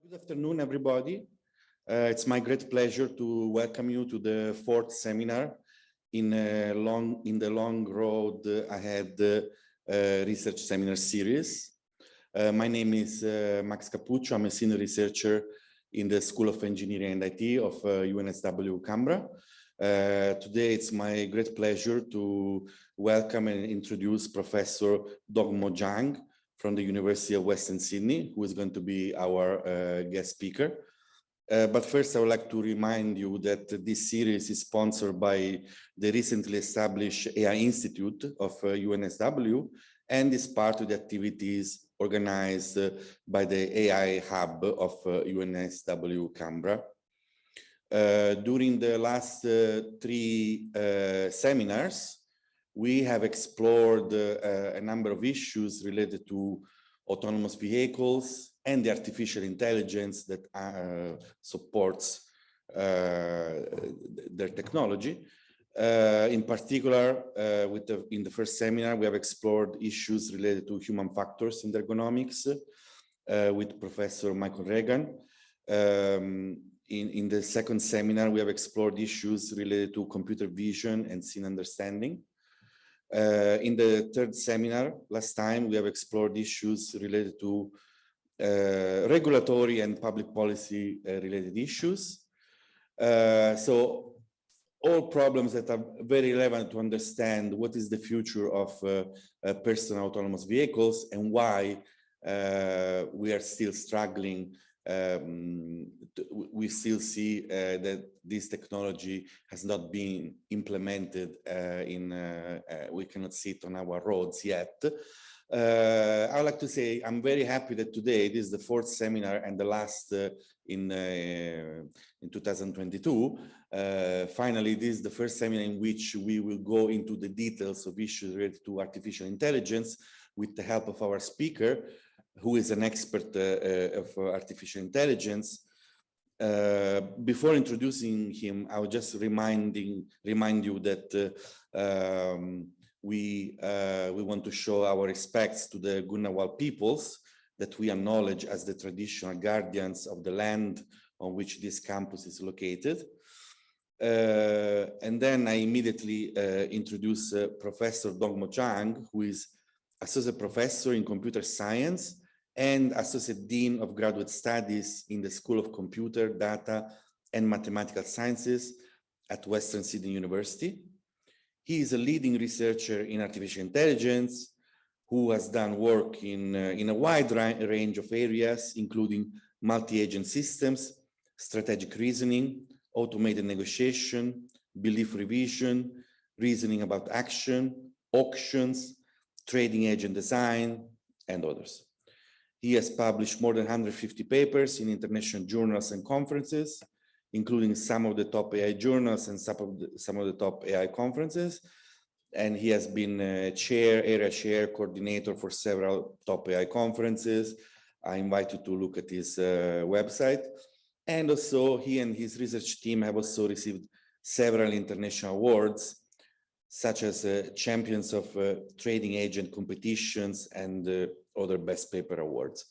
Good afternoon, everybody. It's my great pleasure to welcome you to the fourth seminar in the long road ahead research seminar series. My name is Max Cappuccio. I'm a senior researcher in the School of Engineering and IT of UNSW Canberra. Today, it's my great pleasure to welcome and introduce Professor Dongmo Zhang from the University of Western Sydney, who is going to be our guest speaker. But first, I would like to remind you that this series is sponsored by the recently established AI Institute of UNSW and is part of the activities organized by the AI Hub of UNSW Canberra. During the last three seminars, we have explored a number of issues related to autonomous vehicles and the artificial intelligence that supports their technology. In particular, in the first seminar, we have explored issues related to human factors in ergonomics with Professor Michael Regan. In the second seminar, we have explored issues related to computer vision and scene understanding. In the third seminar, last time, we have explored issues related to regulatory and public policy related issues. So all problems that are very relevant to understand what is the future of personal autonomous vehicles and why we are still struggling. We still see that this technology has not been implemented we cannot see it on our roads yet. I would like to say I'm very happy that today, this is the fourth seminar and the last in 2022. Finally, this is the first seminar in which we will go into the details of issues related to artificial intelligence with the help of our speaker, who is an expert of artificial intelligence. Before introducing him, I would just remind you that we want to show our respects to the Ngunnawal peoples that we acknowledge as the traditional guardians of the land on which this campus is located. And then I immediately introduce Professor Dongmo Zhang, who is Associate Professor in Computer Science and Associate Dean of Graduate Studies in the School of Computer, Data, and Mathematical Sciences at Western Sydney University. He is a leading researcher in artificial intelligence who has done work in a wide range of areas, including multi-agent systems, strategic reasoning, automated negotiation, belief revision, reasoning about action, auctions, trading agent design, and others. He has published more than 150 papers in international journals and conferences, including some of the top AI journals and some of the top AI conferences. And he has been area chair, coordinator for several top AI conferences. I invite you to look at his website. And also he and his research team have also received several international awards, such as Champions of Trading Agent competitions and other best paper awards.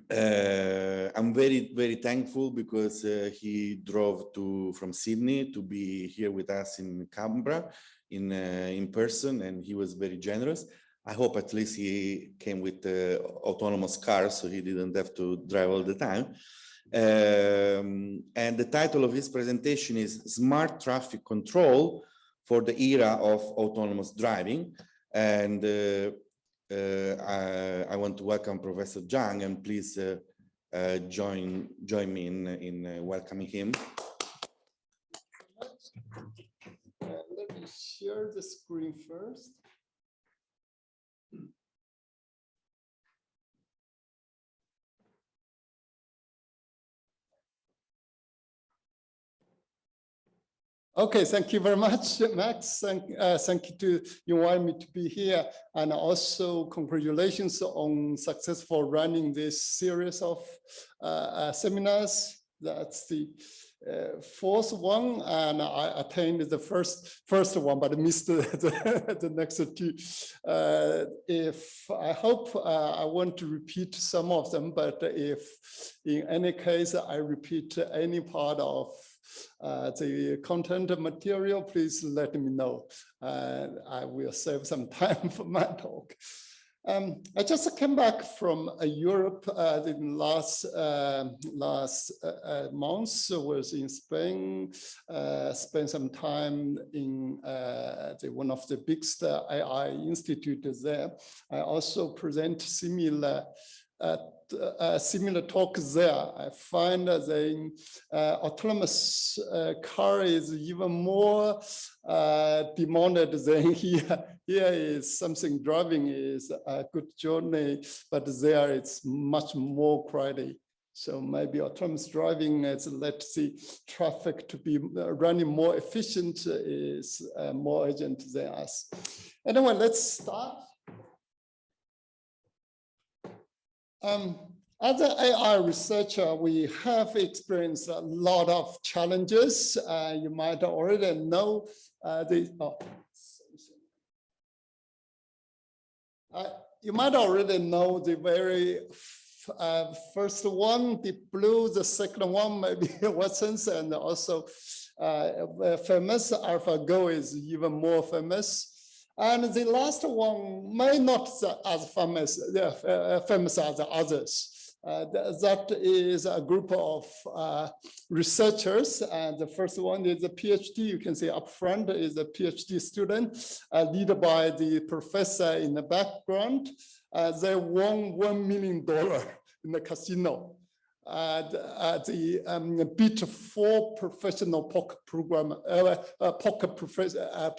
I'm very, very thankful because he drove from Sydney to be here with us in Canberra in person, and he was very generous. I hope at least he came with autonomous cars, so he didn't have to drive all the time. And the title of his presentation is Smart Traffic Control for the Era of Autonomous Driving. And I want to welcome Professor Zhang, and please join me in welcoming him. Let me share the screen first. Okay, thank you very much, Max. Thank you to invite me to be here, and also congratulations on successful running this series of seminars. That's the fourth one, and I attained the first one, but missed the next two. If I hope I want to repeat some of them, but if in any case I repeat any part of the content material, please let me know. I will save some time for my talk. I just came back from Europe in last month. Was in Spain, spent some time in one of the biggest AI institutes there. I also present similar talk there. I find the autonomous car is even more demanded than here. Here is something driving is a good journey, but there it's much more crowded. So maybe autonomous driving, as let's see, traffic to be running more efficient is more urgent than us. Anyway, let's start. As an AI researcher, we have experienced a lot of challenges. You might already know you might already know the very first one, the blue, the second one, maybe Watson's, and also famous AlphaGo is even more famous. And the last one may not be as famous as the others. That is a group of researchers. And the first one is a PhD. You can see up front is a PhD student, led by the professor in the background. They won $1 million in the casino. Beat 4 professional poker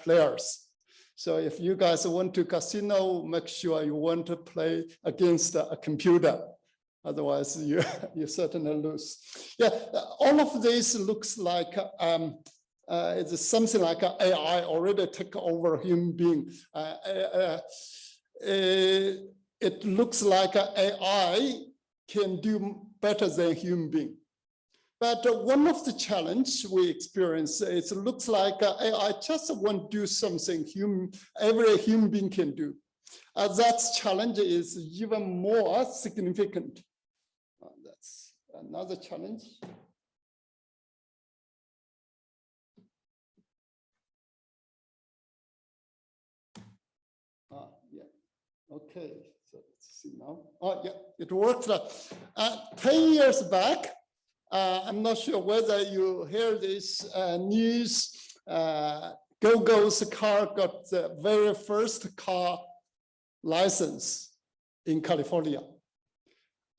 players. So if you guys want to casino, make sure you want to play against a computer. Otherwise, you certainly lose. Yeah, all of this looks like it's something like AI already take over human being. It looks like AI can do better than human being. But one of the challenges we experience is it looks like AI just won't do something every human being can do. That challenge is even more significant. That's another challenge. Yeah, okay, so let's see now. Oh, yeah, it worked. 10 years back, I'm not sure whether you hear this news. Google's car got the very first car license in California.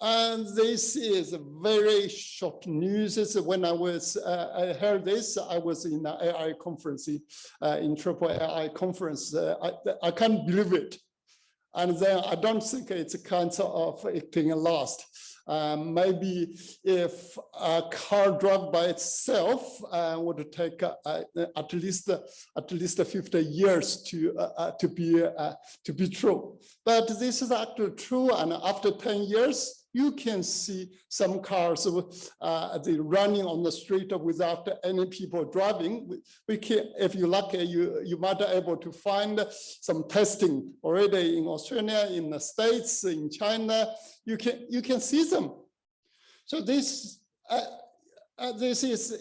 And this is very short news. When I heard this, I was in an AI conference, in AAA conference. I can't believe it. And then I don't think it's a kind of it can last. Maybe if a car drive by itself would take at least 50 years to be true. But this is actually true, and after 10 years, you can see some cars running on the street without any people driving. If you're lucky, you might be able to find some testing already in Australia, in the States, in China. You can see them. So this is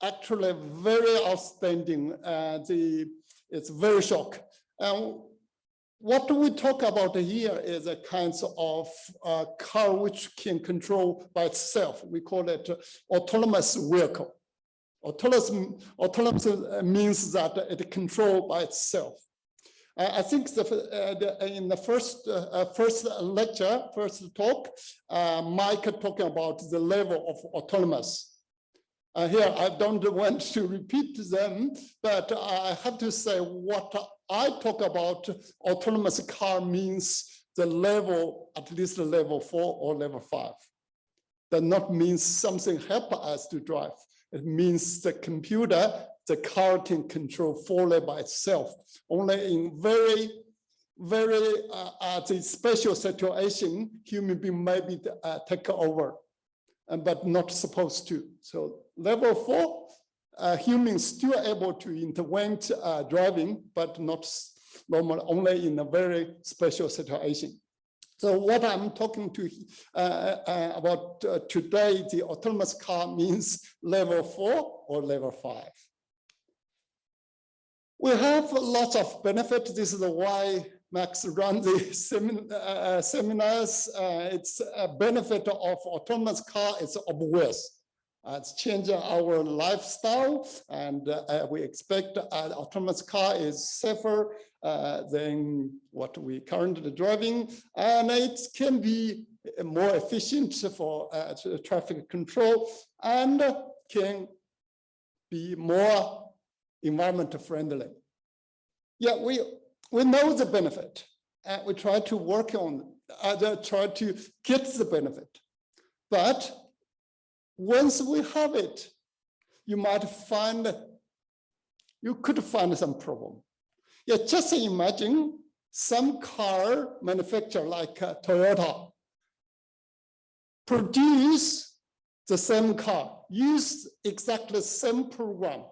actually very outstanding. It's very shocking. What we talk about here is a kind of car which can control by itself. We call it autonomous vehicle. Autonomous means that it controls by itself. I think in the first talk, Mike talking about the level of autonomous. Here, I don't want to repeat them, but I have to say what I talk about autonomous car means the level, at least level 4 or level 5. Does not mean something help us to drive. It means the computer, the car can control fully by itself. Only in very the special situation, human being maybe take over. but not supposed to. So level 4, humans still able to intervene driving, but not normal, only in a very special situation. So what I'm talking to about today, the autonomous car means level 4 or level 5. We have lots of benefits. This is why Max runs the seminars. It's a benefit of autonomous car. It's obvious. It's changing our lifestyle, and we expect autonomous car is safer than what we currently driving, and it can be more efficient for traffic control and can be more environment friendly. Yeah, we know the benefit, and we try to work on, try to get the benefit, but once we have it, you could find some problem. Yeah, just imagine some car manufacturer like Toyota produce the same car, use exactly the same program.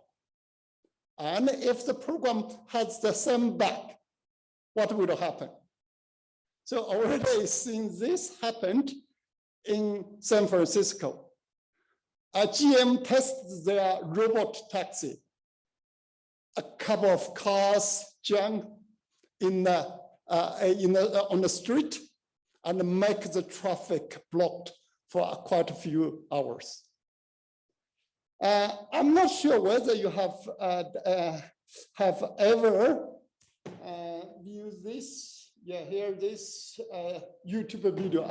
And if the program has the same bug, what would happen? So already since this happened in San Francisco, GM tested their robot taxi. A couple of cars jump on the street and make the traffic blocked for quite a few hours. I'm not sure whether you have ever viewed this. Yeah, here this YouTube video.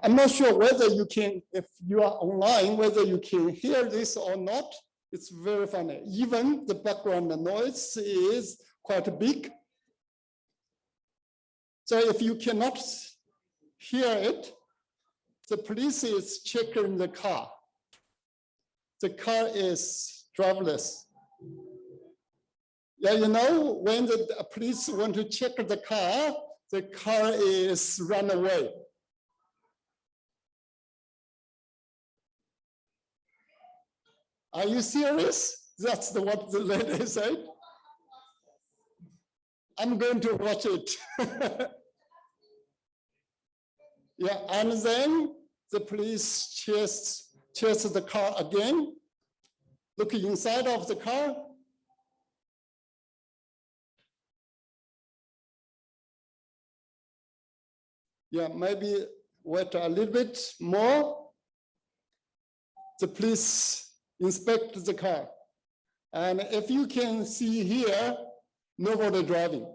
I'm not sure whether you can, if you are online, whether you can hear this or not. It's very funny. Even the background noise is quite big. So if you cannot hear it, the police is checking the car. The car is driverless. Yeah, you know, when the police want to check the car is run away. Are you serious? That's what the lady said. I'm going to watch it. Yeah, and then the police chase the car again, look inside of the car. Yeah, maybe wait a little bit more. The police inspect the car. And if you can see here, nobody driving.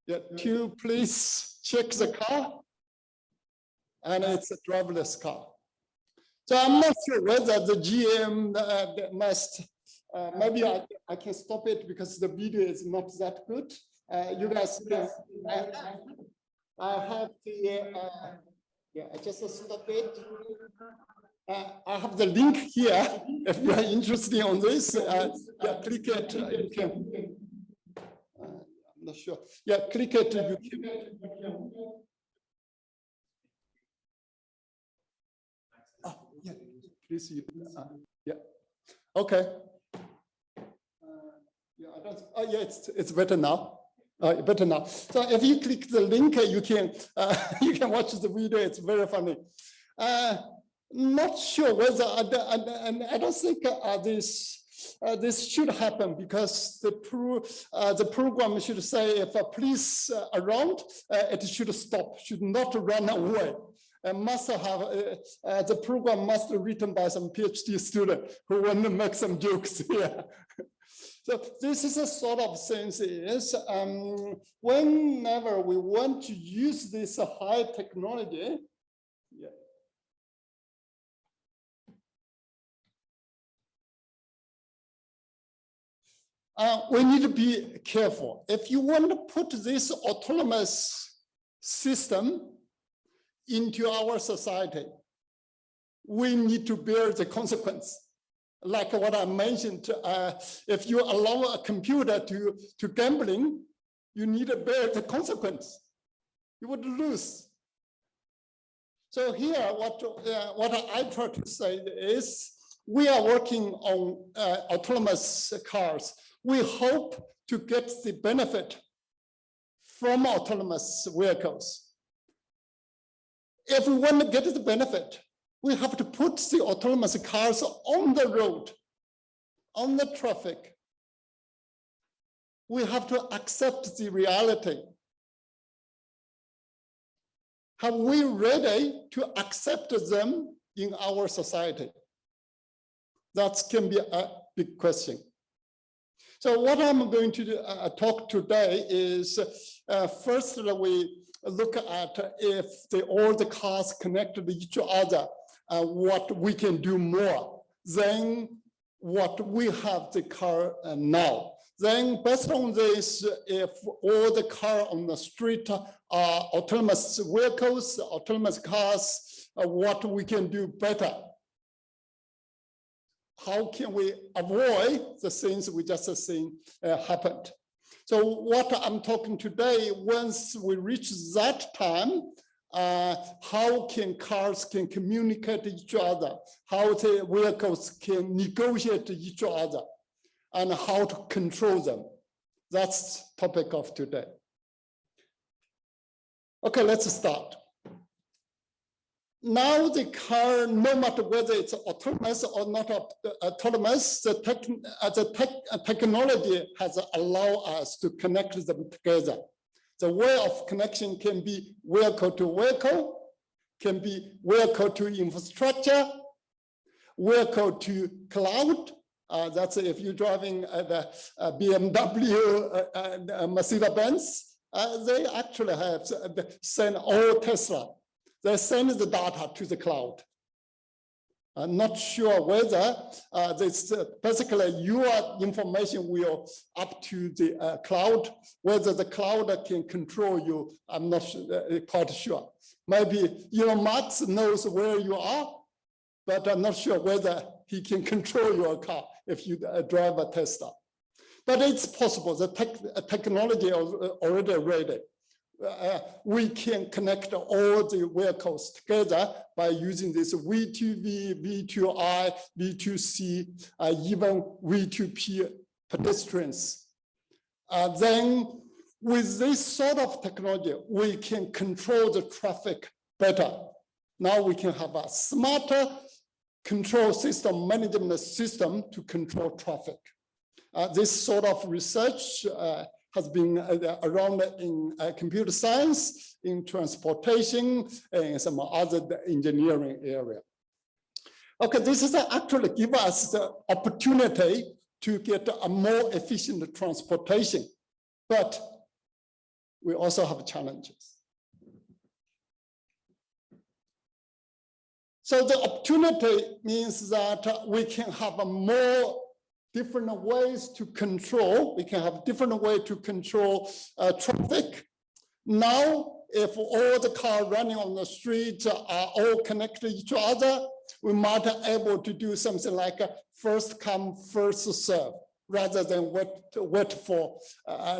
Yeah, two police check the car, and it's a driverless car. So I'm not sure whether the GM must, maybe I can stop it because the video is not that good. You guys can, I have the, yeah, I just stop it. I have the link here. If you are interested on this, yeah, click it. You can. I'm not sure. Yeah, click it. You can. Yeah, please. Yeah. Okay. Yeah, I don't. Oh, yeah, it's better now. Better now. So if you click the link, you can watch the video. It's very funny. Not sure whether I don't think this should happen because the program should say if a police around, it should stop, should not run away. And must have the program must be written by some PhD student who want to make some jokes here. So this is a sort of sense is whenever we want to use this high technology, we need to be careful. If you want to put this autonomous system into our society, we need to bear the consequence. Like what I mentioned, if you allow a computer to gambling, you need to bear the consequence. you would lose. So here, what I try to say is, we are working on autonomous cars. We hope to get the benefit from autonomous vehicles. If we want to get the benefit, we have to put the autonomous cars on the road, on the traffic. We have to accept the reality. Have we ready to accept them in our society? That can be a big question. So what I'm going to talk today is, first we look at if all the cars connected to each other, what we can do more than what we have the car now. Then based on this, if all the cars on the street are autonomous vehicles, autonomous cars, what we can do better. How can we avoid the things we just seen happened? So what I'm talking today, once we reach that time, how can cars can communicate to each other, how the vehicles can negotiate to each other, and how to control them. That's the topic of today. Okay, let's start. Now the car, no matter whether it's autonomous or not autonomous, the technology has allowed us to connect them together. The way of connection can be vehicle to vehicle, can be vehicle to infrastructure, vehicle to cloud. That's if you're driving the BMW and Mercedes-Benz, they actually have sent all Tesla. They send the data to the cloud. I'm not sure whether this basically your information will up to the cloud. Whether the cloud can control you, I'm not quite sure. Maybe Elon Musk knows where you are, but I'm not sure whether he can control your car if you drive a Tesla. But it's possible. The technology is already ready. We can connect all the vehicles together by using this V2V, V2I, V2C, even V2P pedestrians. Then with this sort of technology, we can control the traffic better. Now we can have a smarter control system, management system to control traffic. This sort of research has been around in computer science, in transportation, and some other engineering area. Okay, this is actually give us the opportunity to get a more efficient transportation, but we also have challenges. So the opportunity means that we can have a more different ways to control. We can have different ways to control traffic. Now, if all the cars running on the street are all connected to each other, we might be able to do something like a first come, first serve, rather than wait for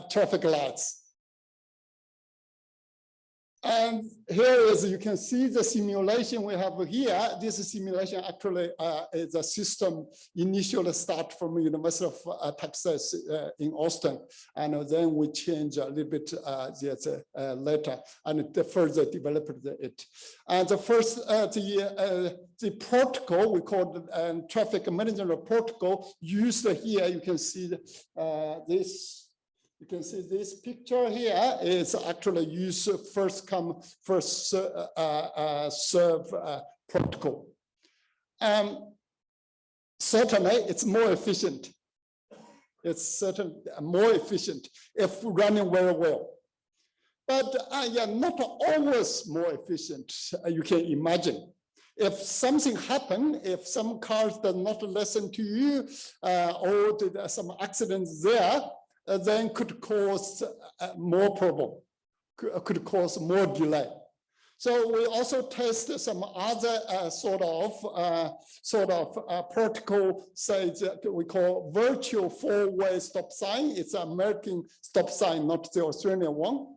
traffic lights. And here is, you can see the simulation we have here. This simulation actually is a system initially start from University of Texas in Austin. And then we change a little bit later and further developed it. And the first, the protocol, we call it traffic management protocol, used here. You can see this. You can see this picture here is actually use first come, first serve protocol. Certainly, it's more efficient. It's certainly more efficient if running very well. But yeah, not always more efficient, you can imagine. If something happens, if some cars do not listen to you, or there's some accidents there, then could cause more problem, could cause more delay. So we also test some other sort of protocol, say we call virtual four-way stop sign. It's an American stop sign, not the Australian one.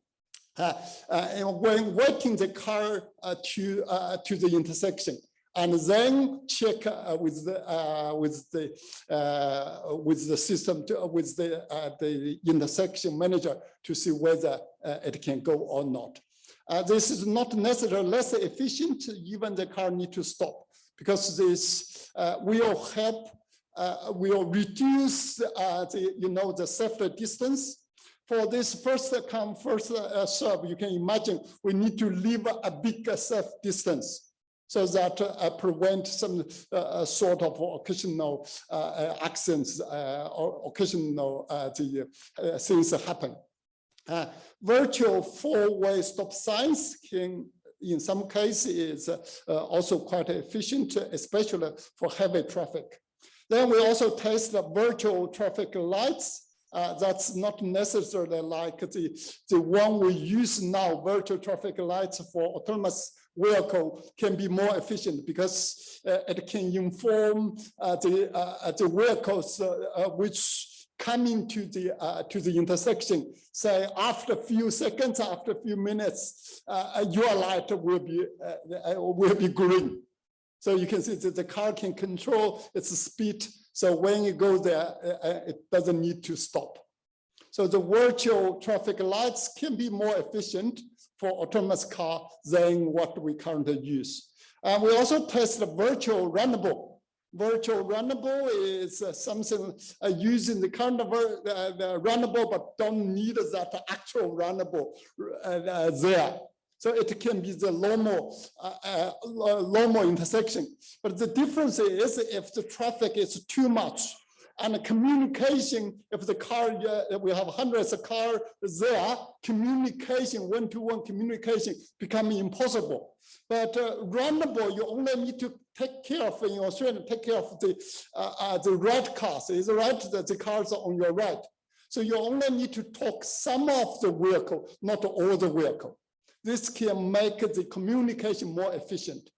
when waiting the car to the intersection, and then check with the system with the intersection manager to see whether it can go or not. This is not necessarily less efficient. Even the car need to stop, because this will help. Will reduce the safety distance. For this first come first serve, you can imagine we need to leave a big safe distance, so that prevent some sort of occasional accidents or occasional things happen. Virtual four-way stop signs can, in some cases, is also quite efficient, especially for heavy traffic. Then we also test the virtual traffic lights. That's not necessarily like the one we use now. Virtual traffic lights for autonomous vehicle can be more efficient, because it can inform the vehicles which come into the intersection. Say after a few seconds, after a few minutes, your light will be green. So you can see that the car can control its speed. So when you go there, it doesn't need to stop. So the virtual traffic lights can be more efficient for autonomous car than what we currently use. We also test the virtual runnable. Virtual runnable is something using the kind of the runnable, but don't need that actual runnable there. So it can be the normal intersection. But the difference is if the traffic is too much, and communication, if the car, we have hundreds of cars there, communication, one-to-one communication becoming impossible. But runnable, you only need to take care of, in Australia, take care of the right cars. It's right that the cars are on your right. So you only need to talk some of the vehicle, not all the vehicle. This can make the communication more efficient.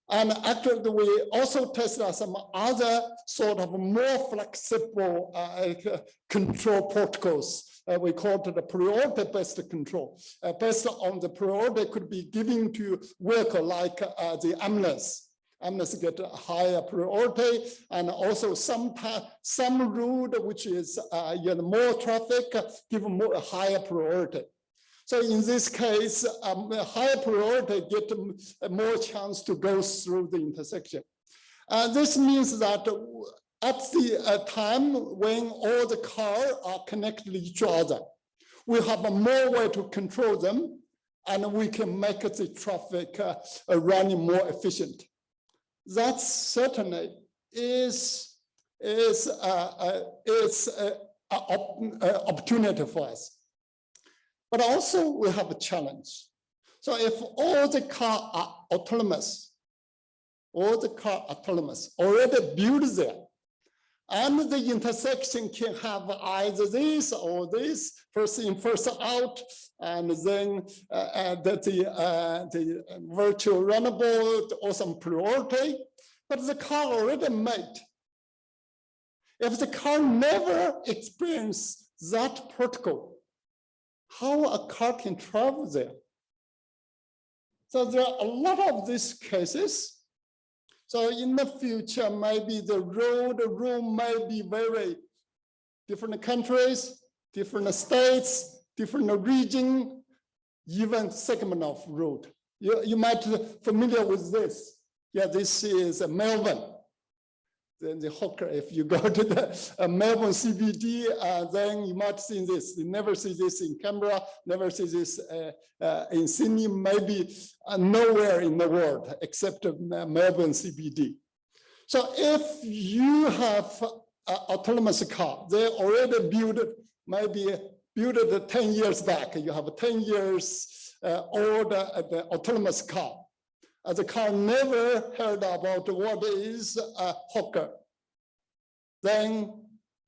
And actually, we also tested some other sort of more flexible control protocols. We call it the priority-based control. Based on the priority could be given to vehicle like the ambulance. Ambulance get a higher priority, and also some route which is more traffic, give a higher priority. So in this case, a higher priority get more chance to go through the intersection. This means that at the time when all the cars are connected to each other, we have a more way to control them, and we can make the traffic running more efficient. That certainly is an opportunity for us. But also we have a challenge. So if all the cars are autonomous, already built there, and the intersection can have either this or this, first in, first out, and then the virtual runnable or some priority, but the car already made. If the car never experienced that protocol, how a car can travel there? So there are a lot of these cases. So in the future, maybe the road may be very different countries, different states, different region, even segment of road. You might be familiar with this. Yeah, this is Melbourne. Then the hawker, if you go to the Melbourne CBD, then you might see this. You never see this in Canberra, never see this in Sydney, maybe nowhere in the world except Melbourne CBD. So if you have an autonomous car, they already built it, maybe built it 10 years back. You have a 10 years old autonomous car. The car never heard about what is a hawker. Then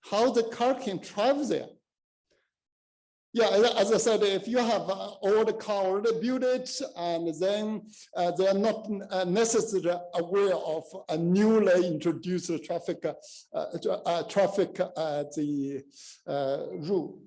how the car can travel there? Yeah, as I said, if you have an old car already built it, and then they are not necessarily aware of a newly introduced traffic rule.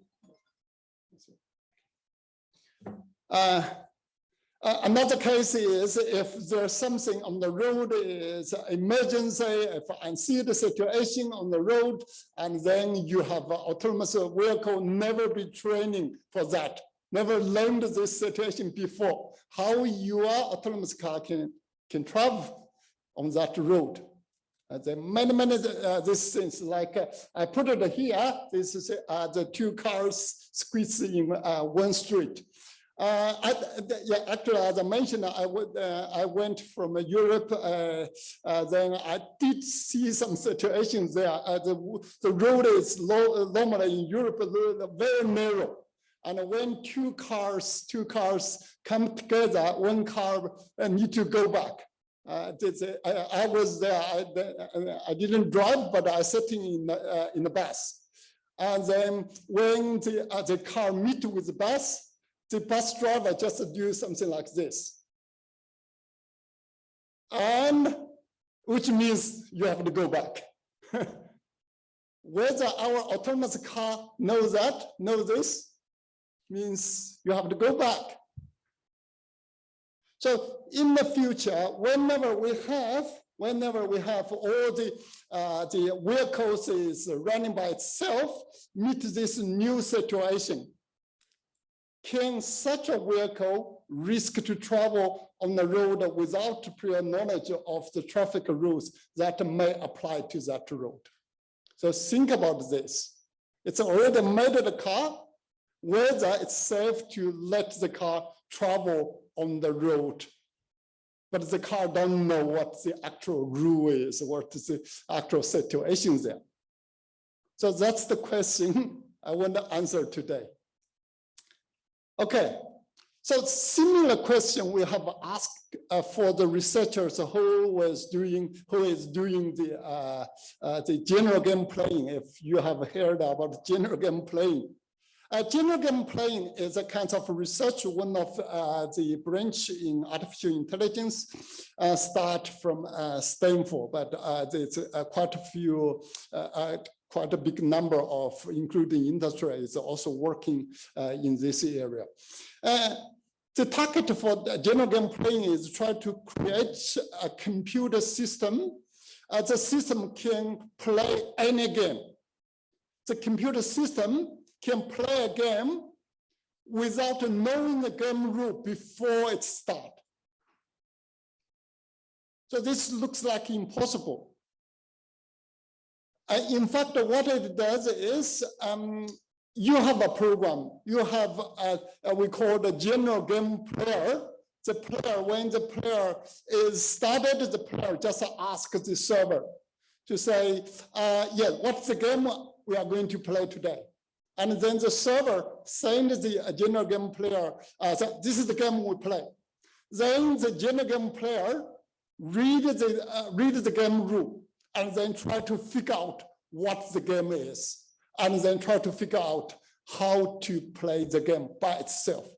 Another case is if there's something on the road is emergency, if unseen the situation on the road, and then you have an autonomous vehicle, never be training for that, never learned this situation before, how your autonomous car can travel on that road. There are many these things, like I put it here, this is the two cars squeezed in one street. Actually, as I mentioned, I went from Europe. Then I did see some situations there. The road is normally in Europe very narrow, and when two cars come together, one car need to go back. I was there. I didn't drive, but I sitting in the bus. And then when the car meet with the bus driver just do something like this. And which means you have to go back. Whether our autonomous car knows this, means you have to go back. So in the future, whenever we have all the vehicles is running by itself, meet this new situation. Can such a vehicle risk to travel on the road without prior knowledge of the traffic rules that may apply to that road? So think about this. It's already made the car, whether it's safe to let the car travel on the road. But the car don't know what the actual rule is, what is the actual situation there. So that's the question I want to answer today. Okay, so similar question we have asked for the researchers who is doing the general game playing. If you have heard about general game playing, general game playing is a kind of research, one of the branch in artificial intelligence, start from Stanford, but there's quite a big number of, including industry, is also working in this area. The target for the general game playing is try to create a computer system. The system can play any game. The computer system can play a game without knowing the game rule before it starts. So this looks like impossible. In fact, what it does is you have a program. You have we call the general game player. The player, when the player is started, the player just asks the server to say, yeah, what's the game we are going to play today? And then the server sends the general game player, so this is the game we play. Then the general game player reads the game rule and then try to figure out what the game is, and then try to figure out how to play the game by itself.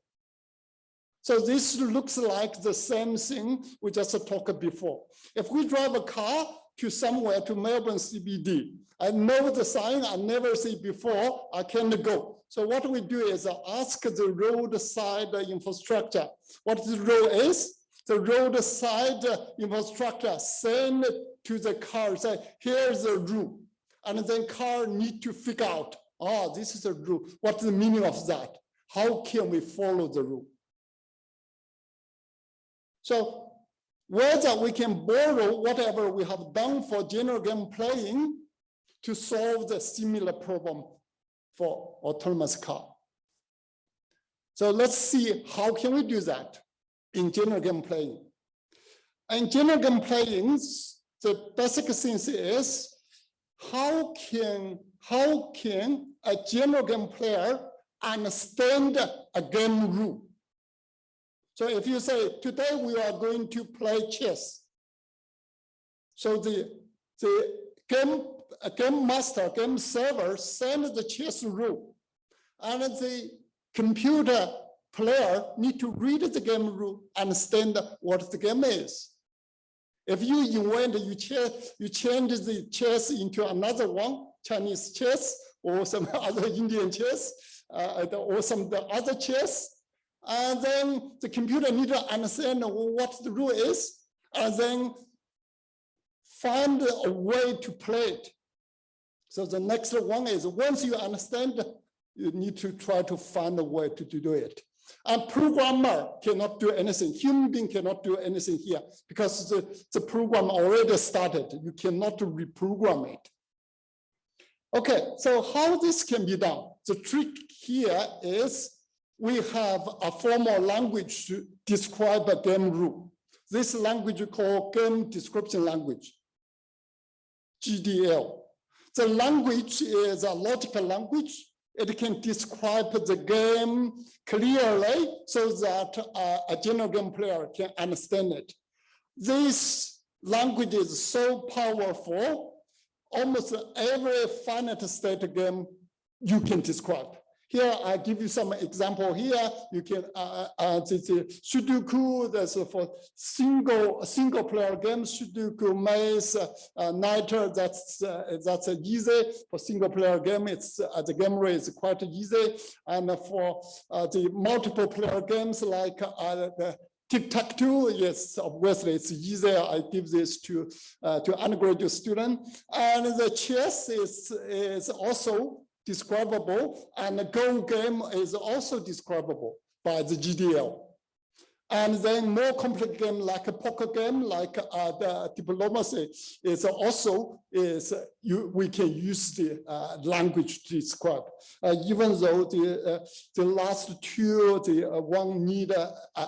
So this looks like the same thing we just talked before. If we drive a car to somewhere, to Melbourne CBD, I know the sign, I never see before, I can't go. So what we do is ask the roadside infrastructure what the road is. The roadside infrastructure send to the car, say, here's the rule. And then car need to figure out, oh, this is the rule. What's the meaning of that? How can we follow the rule? So whether we can borrow whatever we have done for general game playing to solve the similar problem for autonomous car. So let's see, how can we do that in general game playing? In general game playing, the basic thing is, how can a general game player understand a game rule? So if you say, today we are going to play chess. So the game master, game server sends the chess rule. And the computer player need to read the game rule, understand what the game is. If you invent, you change the chess into another one, Chinese chess, or some other Indian chess, or some other chess, And then the computer needs to understand what the rule is, and then find a way to play it. So the next one is, once you understand, you need to try to find a way to do it. And programmer cannot do anything. Human being cannot do anything here because the program already started. You cannot reprogram it. Okay, so how this can be done? The trick here is we have a formal language to describe a game rule. This language is called Game Description Language, GDL. The language is a logical language. It can describe the game clearly so that a general game player can understand it. This language is so powerful, almost every finite state game you can describe. Here, I give you some example here. You can, the Sudoku, that's for single player game, Sudoku, Maze, Niter, that's easy. For single player game, it's the game rate is quite easy. And for the multiple player games like the tic-tac-toe, yes, obviously it's easier. I give this to undergraduate student. And the chess is also describable, and the Go game is also describable by the GDL. And then more complex game like a poker game, like the diplomacy is also we can use the language to describe. Even though the last two, one need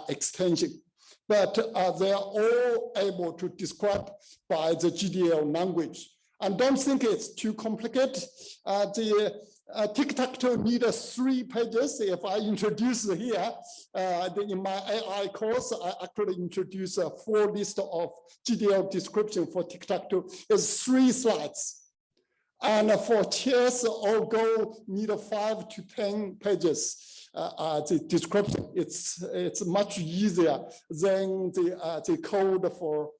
extension, but they are all able to describe by the GDL language. And don't think it's too complicated. The tic-tac-toe needs 3 pages. If I introduce here, in my AI course, I actually introduce a 4 list of GDL description for tic-tac-toe. It's 3 slides. And for chess or Go, need 5 to 10 pages. The description, it's much easier than the code for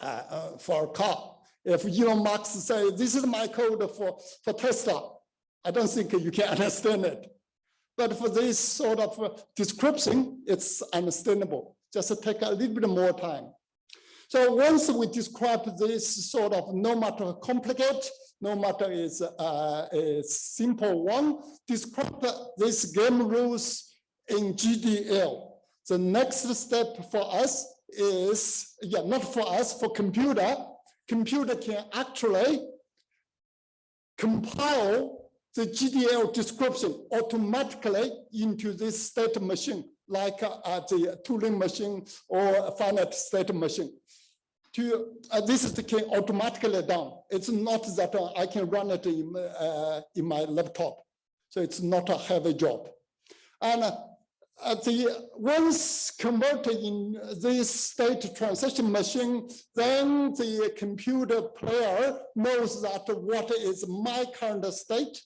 a car. If Elon Musk say, this is my code for Tesla, I don't think you can understand it. But for this sort of description, it's understandable. Just take a little bit more time. So once we describe this sort of, no matter complicated, no matter is a simple one, describe these game rules in GDL. The next step for us is, not for us, for computer can actually compile the GDL description automatically into this state machine, like the Turing machine or a finite state machine. This can automatically done. It's not that I can run it in my laptop. So it's not a heavy job. And once converted in this state transition machine, then the computer player knows that what is my current state.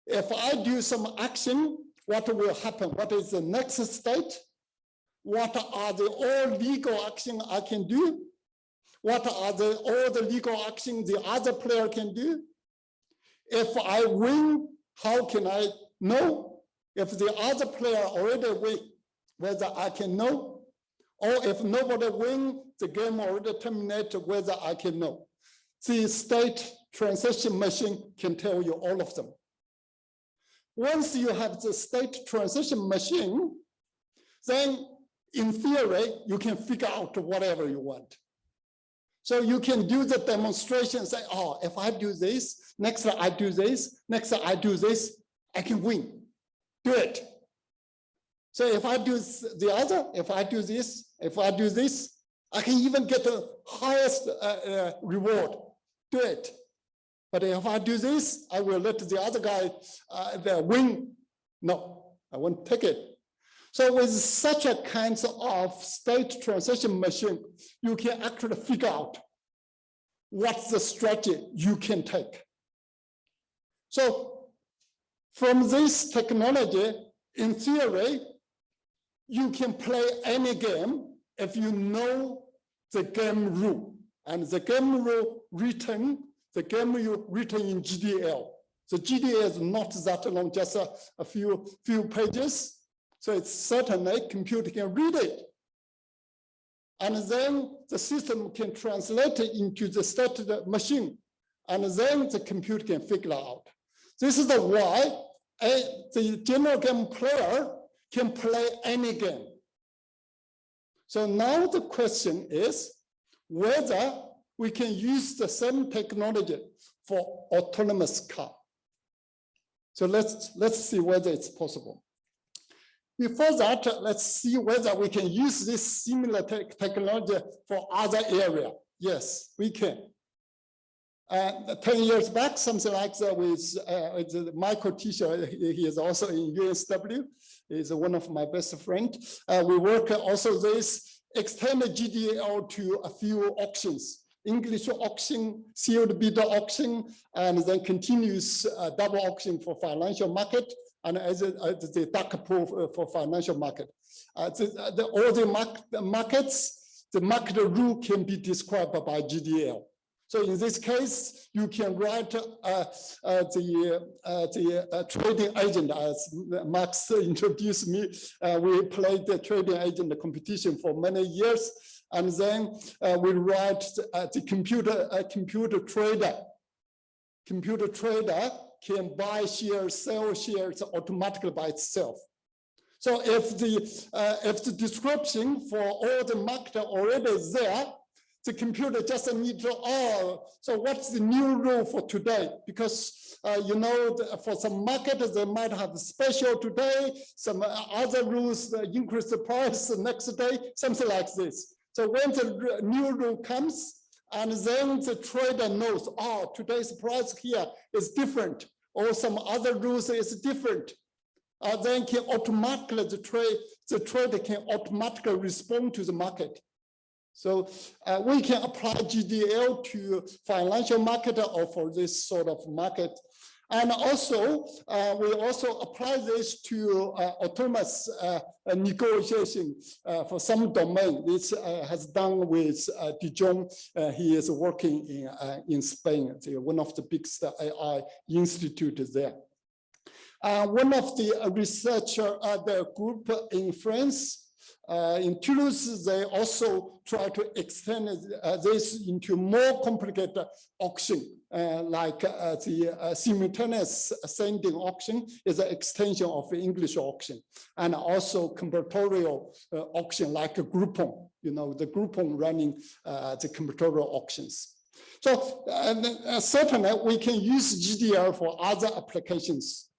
If I do some action, what will happen? What is the next state? What are all legal action I can do? What are all the legal action the other player can do? If I win, how can I know? If the other player already win, whether I can know, or if nobody win, the game already terminated, whether I can know. The state transition machine can tell you all of them. Once you have the state transition machine, then in theory, you can figure out whatever you want. So you can do the demonstration, say, oh, if I do this, next time I do this, next time I do this, I can win. Do it. So if I do the other, if I do this, if I do this, I can even get the highest reward. Do it. But if I do this, I will let the other guy win. No, I won't take it. So with such a kind of state transition machine, you can actually figure out what's the strategy you can take. So from this technology, in theory, you can play any game if you know the game rule. And the game rule written, the game rule written in GDL. The GDL is not that long, just a few pages. So it's certainly computer can read it. And then the system can translate it into the stated machine. And then the computer can figure out. This is why the general game player can play any game. So now the question is whether we can use the same technology for autonomous car. So let's see whether it's possible. Before that, let's see whether we can use this similar technology for other area. Yes, we can. 10 years back, something like that with Michael Tischer, he is also in UNSW, is one of my best friends. We work also this, extend the GDL to a few auctions, English auction, sealed bidder auction, and then continuous double auction for financial market, and as the dark pool for financial market. All the markets, the market rule can be described by GDL. So in this case, you can write the trading agent, as Max introduced me. We played the trading agent competition for many years, and then we write the computer trader. Computer trader can buy shares, sell shares automatically by itself. So if the description for all the market already is there, the computer just needs to, so what's the new rule for today? Because, you know, for some market, they might have special today, some other rules increase the price the next day, something like this. So when the new rule comes, and then the trader knows, today's price here is different, or some other rules is different, then can automatically, the trader can automatically respond to the market. So we can apply GDL to financial market or for this sort of market. And also, we also apply this to autonomous negotiation for some domain. This has done with Dijon. He is working in Spain, one of the biggest AI institutes there. One of the researchers at the group in France, in Toulouse, they also try to extend this into more complicated auction, like the simultaneous sending auction is an extension of the English auction, and also combinatorial auction like a Groupon, you know, the Groupon running the combinatorial auctions. So certainly we can use GDL for other applications.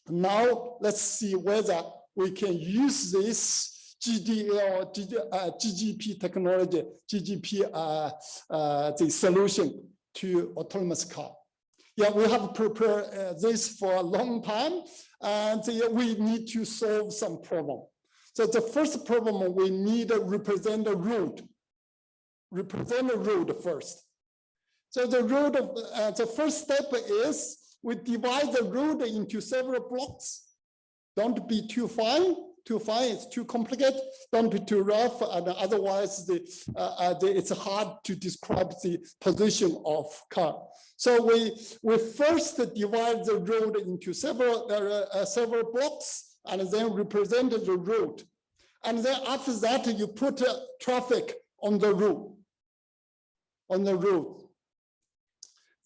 Now let's see whether we can use this GDL, GGP technology, GGP, the solution to autonomous car. Yeah, we have prepared this for a long time, and we need to solve some problem. So the first problem, we need to represent the road. Represent the road first. So the road, the first step is we divide the road into several blocks. Don't be too fine. Too fine, it's too complicated, don't be too rough, and otherwise it's hard to describe the position of car. So we first divide the road into several blocks and then represent the road. And then after that, you put traffic on the road.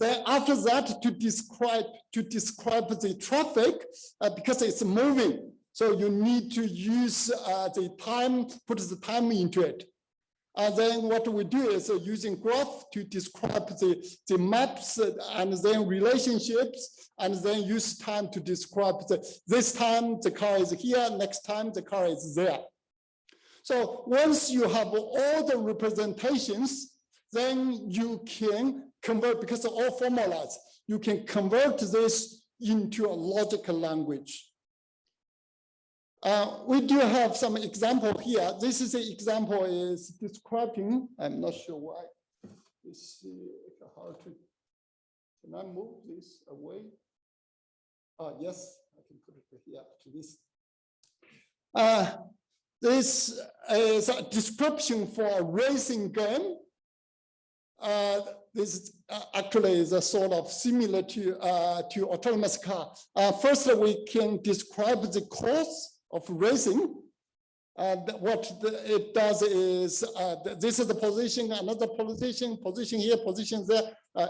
Then after that, to describe the traffic, because it's moving, so you need to use the time, put the time into it. And then what we do is using graph to describe the maps and then relationships, and then use time to describe this time the car is here, next time the car is there. So once you have all the representations, then you can convert, because of all formulas, you can convert this into a logical language. We do have some example here. This is an example is describing, I'm not sure why. Let's see how to, can I move this away? Yes, I can put it here at least. This is a description for a racing game. This actually is a sort of similar to autonomous car. First, we can describe the course of racing. And what it does is, this is the position, another position here, position there.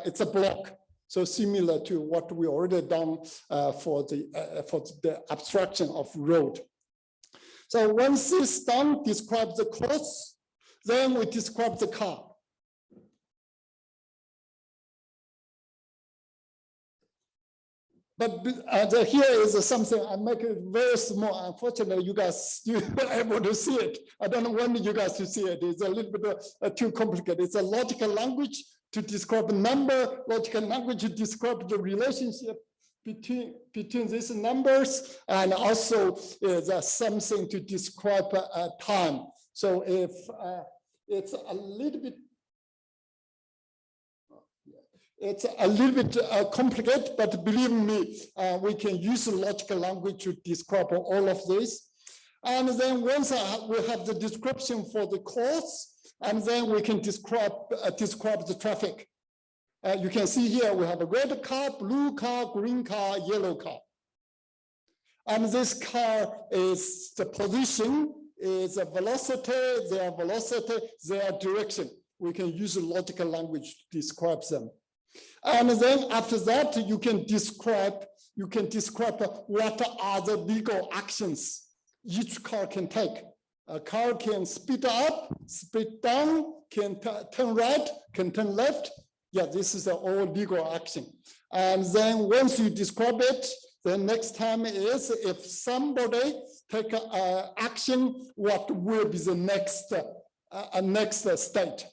It's a block. So similar to what we already done for the abstraction of road. So once this done, describe the course, then we describe the car. But here is something I make it very small. Unfortunately, you guys still able to see it. I don't want you guys to see it. It's a little bit too complicated. It's a logical language to describe a number, logical language to describe the relationship between these numbers, and also is something to describe time. So if it's a little bit complicated, but believe me, we can use logical language to describe all of this. And then once we have the description for the course, and then we can describe the traffic. You can see here we have a red car, blue car, green car, yellow car. And this car is the position, is a velocity, their direction. We can use logical language to describe them. And then after that, you can describe what are the legal actions each car can take. A car can speed up, speed down, can turn right, can turn left. Yeah, this is all legal action. And then once you describe it, the next time is if somebody take action, what will be the next state?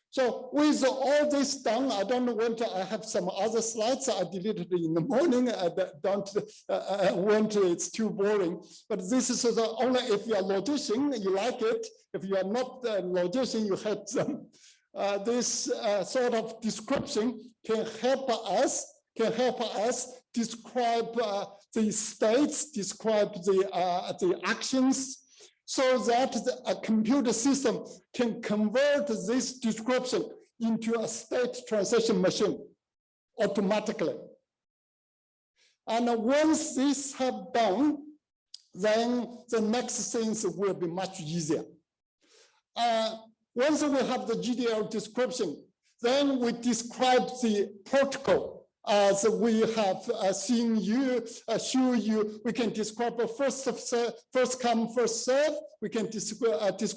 So with all this done, I don't want to, I have some other slides I deleted in the morning. I don't want to, it's too boring. But this is only if you are logician, you like it. If you are not a logician, you hate them. This sort of description can help us describe the states, describe the actions, so that a computer system can convert this description into a state transition machine automatically. And once this have done, then the next things will be much easier. Once we have the GDL description, then we describe the protocol. As we have seen you, show you, we can describe a first come, first serve. We can describe the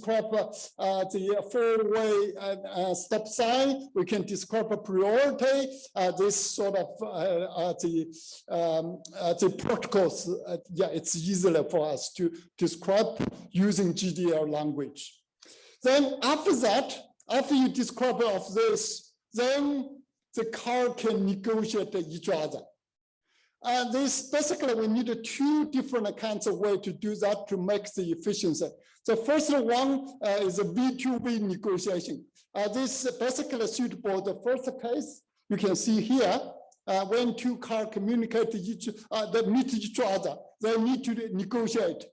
four-way stop sign. We can describe a priority. This sort of the protocols. Yeah, it's easier for us to describe using GDL language. Then after that, after you describe all of this, then the car can negotiate each other. This basically, we need two different kinds of way to do that to make the efficiency. The first one is a V2V negotiation. This basically suitable. The first case you can see here, when two cars communicate they meet each other, they need to negotiate.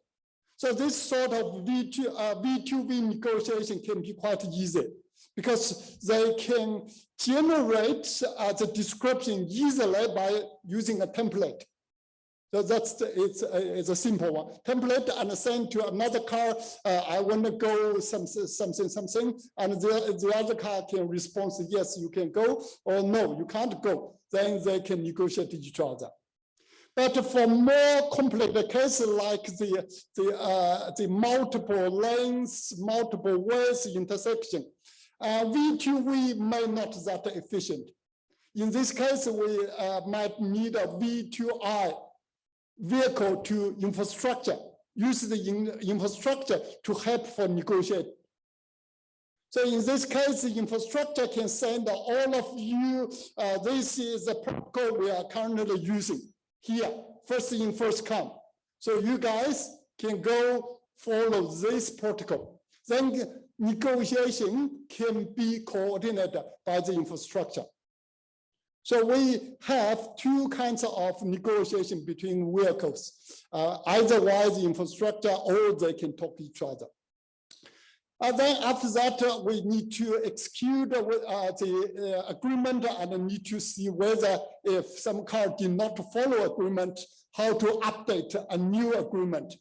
So this sort of V2V negotiation can be quite easy, because they can generate the description easily by using a template. So it's a simple one. Template and send to another car, I want to go something, and the other car can respond, yes, you can go, or no, you can't go. Then they can negotiate each other. But for more complicated cases like the multiple lanes, multiple ways intersection, V2V may not that efficient. In this case, we might need a V2I, vehicle to infrastructure, use the infrastructure to help for negotiate. So in this case, the infrastructure can send all of you, this is the protocol we are currently using here, first in, first come. So you guys can go follow this protocol. Then negotiation can be coordinated by the infrastructure. So we have two kinds of negotiation between vehicles, either via the infrastructure or they can talk to each other. Then after that, we need to execute the agreement and need to see whether if some car did not follow agreement, how to update a new agreement.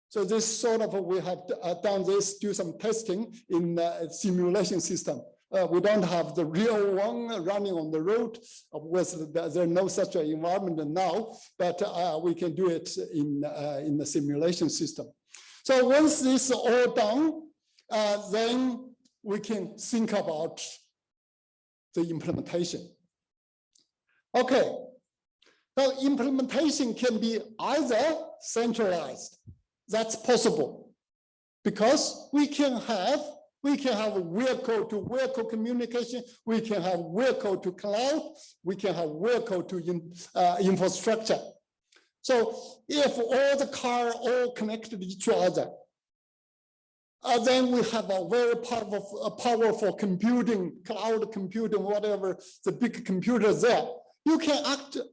So this sort of, we have done this, do some testing in simulation system. We don't have the real one running on the road. There's no such an environment now, but we can do it in the simulation system. So once this is all done, then we can think about the implementation. Okay, now implementation can be either centralized. That's possible because we can have vehicle to vehicle communication. We can have vehicle to cloud. We can have vehicle to infrastructure. So if all the cars all connected to each other, then we have a very powerful computing, cloud computing, whatever, the big computers there. You can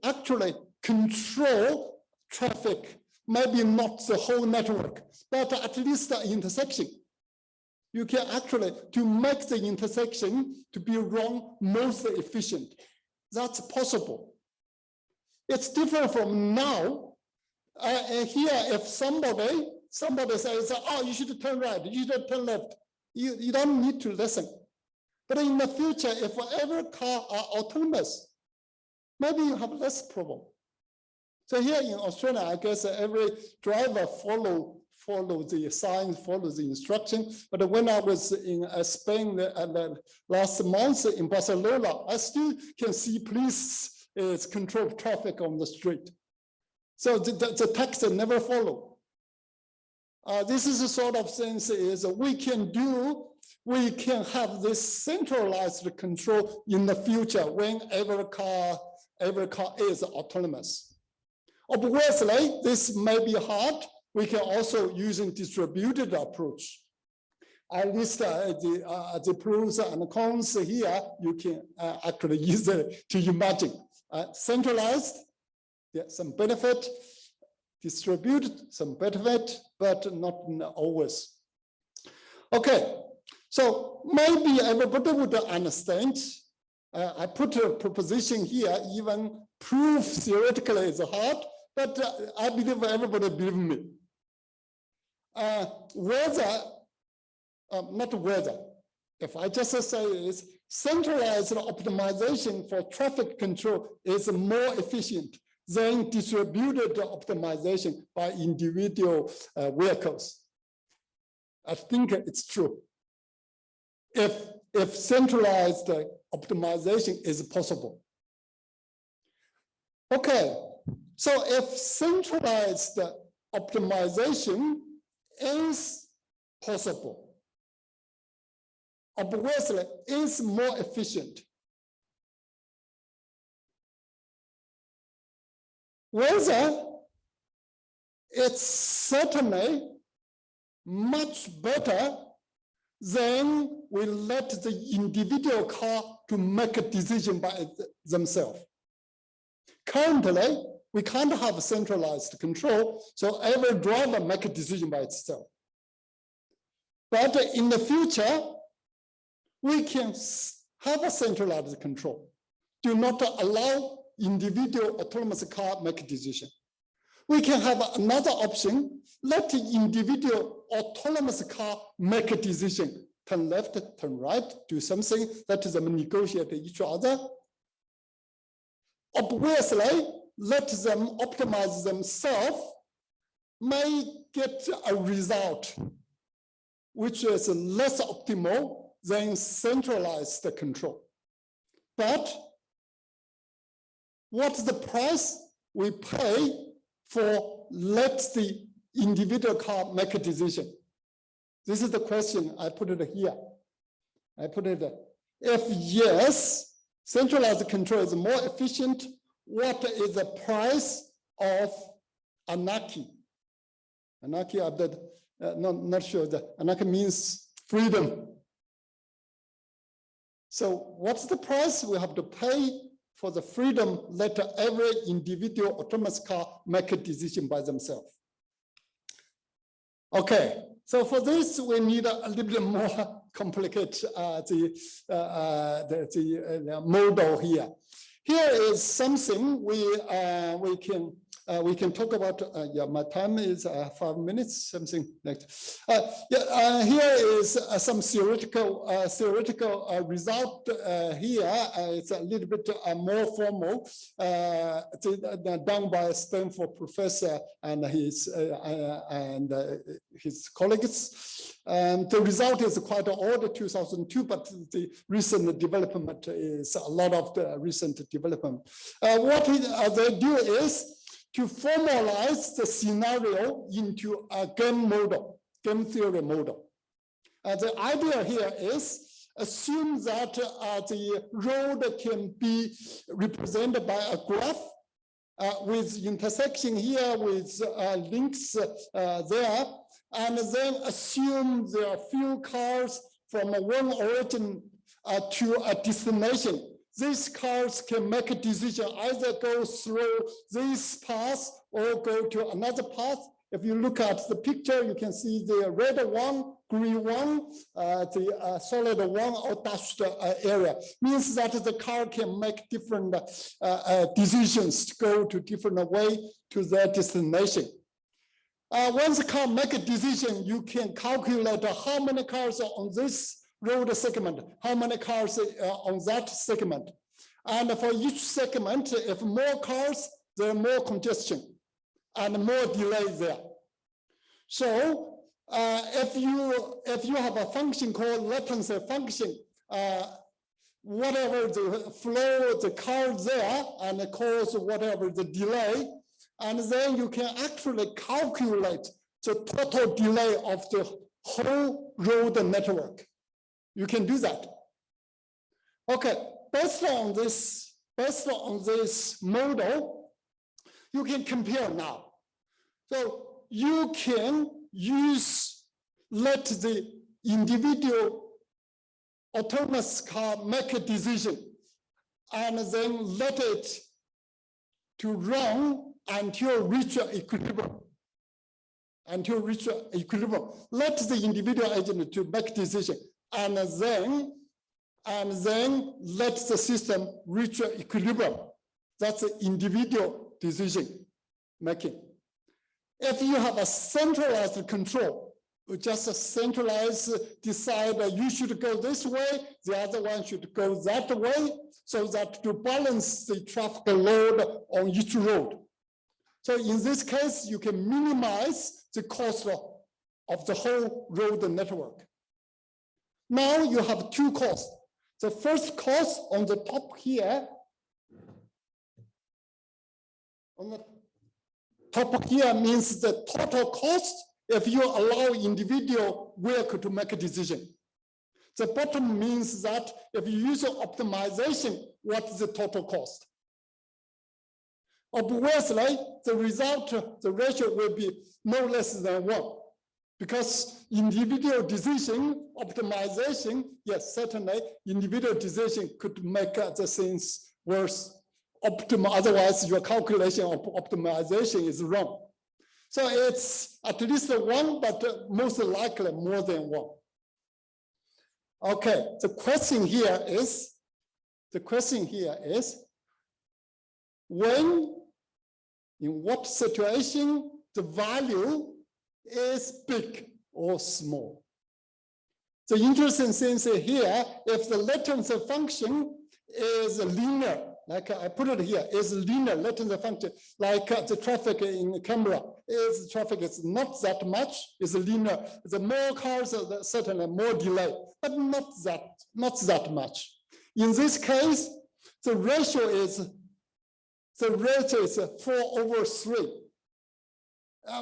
actually control traffic, maybe not the whole network, but at least the intersection. You can actually, to make the intersection to be run most efficient. That's possible. It's different from now. Here, if somebody says, oh, you should turn right, you should turn left, you don't need to listen. But in the future, if every car are autonomous, maybe you have less problem. So here in Australia, I guess every driver follow the sign, follow the instruction. But when I was in Spain last month in Barcelona, I still can see police control traffic on the street. So the taxi never follow. This is the sort of things is we can have this centralized control in the future when every car is autonomous. Obviously, this may be hard. We can also use a distributed approach. I list the pros and cons here. You can actually easily to imagine. Centralized, yeah, some benefit. Distributed, some benefit, but not always. Okay, so maybe everybody would understand. I put a proposition here, even proof theoretically is hard, but I believe everybody believe me. Not whether, if I just say is centralized optimization for traffic control is more efficient than distributed optimization by individual vehicles. I think it's true. If centralized optimization is possible. Okay, so if centralized optimization is possible, obviously is more efficient. Whether it's certainly much better than we let the individual car to make a decision by themselves. Currently, we can't have centralized control, so every driver make a decision by itself. But in the future, we can have a centralized control. Do not allow individual autonomous car make a decision. We can have another option, let the individual autonomous car make a decision, turn left, turn right, do something, let them negotiate each other. Obviously, let them optimize themselves, may get a result which is less optimal than centralized control. But what's the price we pay for let the individual car make a decision? This is the question. I put it here. I put it, if yes, centralized control is more efficient, what is the price of anarchy? Anarchy, I'm not sure. Anarchy means freedom. So what's the price we have to pay for the freedom, let every individual autonomous car make a decision by themselves? Okay, So for this, we need a little bit more complicated the model here. Here is something we can talk about. Yeah, my time is 5 minutes, something like that. Here is some theoretical result here. It's a little bit more formal, done by a Stanford professor and his colleagues. And the result is quite old, 2002, but the recent development is a lot of the recent development. What they do is to formalize the scenario into a game model, game theory model. The idea here is assume that the road can be represented by a graph with intersection here with links there, and then assume there are few cars from one origin to a destination. These cars can make a decision, either go through this path or go to another path. If you look at the picture, you can see the red one, green one, the solid one or dashed area. Means that the car can make different decisions to go to different way to their destination. Once the car make a decision, you can calculate how many cars are on this road segment, how many cars on that segment. And for each segment, if more cars, there are more congestion and more delay there. So if you have a function called latency function, whatever the flow of the car there and cause whatever the delay, and then you can actually calculate the total delay of the whole road network. You can do that. Okay, based on this model, you can compare now. So you can let the individual autonomous car make a decision and then let it to run until reach equilibrium. Until reach equilibrium. Let the individual agent to make decision and then let the system reach equilibrium. That's the individual decision making. If you have a centralized control, you just centralize, decide you should go this way, the other one should go that way, so that to balance the traffic load on each road. So in this case, you can minimize the cost of the whole road network. Now you have two costs. The first cost on the top here, on the top here means the total cost if you allow individual vehicle to make a decision. The bottom means that if you use optimization, what is the total cost? Obviously, the result, the ratio will be no less than 1. Because individual decision, optimization, yes, certainly individual decision could make the things worse. Otherwise, your calculation of optimization is wrong. So it's at least 1, but most likely more than 1. Okay, the question here is, when, in what situation the value is big or small. The interesting thing here, if the latency function is linear, like I put it here, is linear latency function, like the traffic in Canberra, is traffic is not that much, is linear. The more cars, certainly more delay, but not that much. In this case, the ratio is 4/3.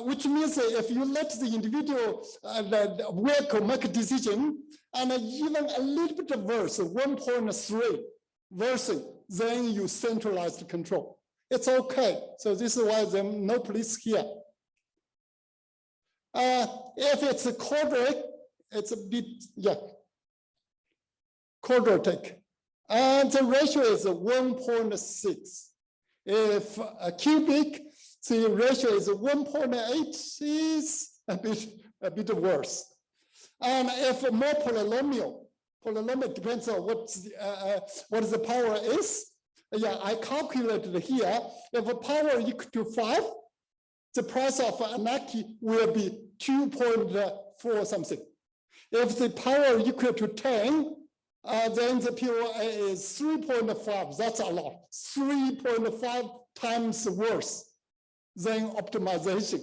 Which means if you let the individual vehicle make a decision and even a little bit worse, 1.3 worse, then you centralize the control. It's okay. So this is why there's no police here. If it's a quadratic, it's a bit, quadratic. And the ratio is 1.6. If a cubic, the ratio is 1.8, is a bit a bit worse. And if more polynomial depends on what the power is. Yeah, I calculated here. If a power equal to 5, the price of anarchy will be 2.4 something. If the power equal to 10, then the POA is 3.5. That's a lot. 3.5 times worse than optimization.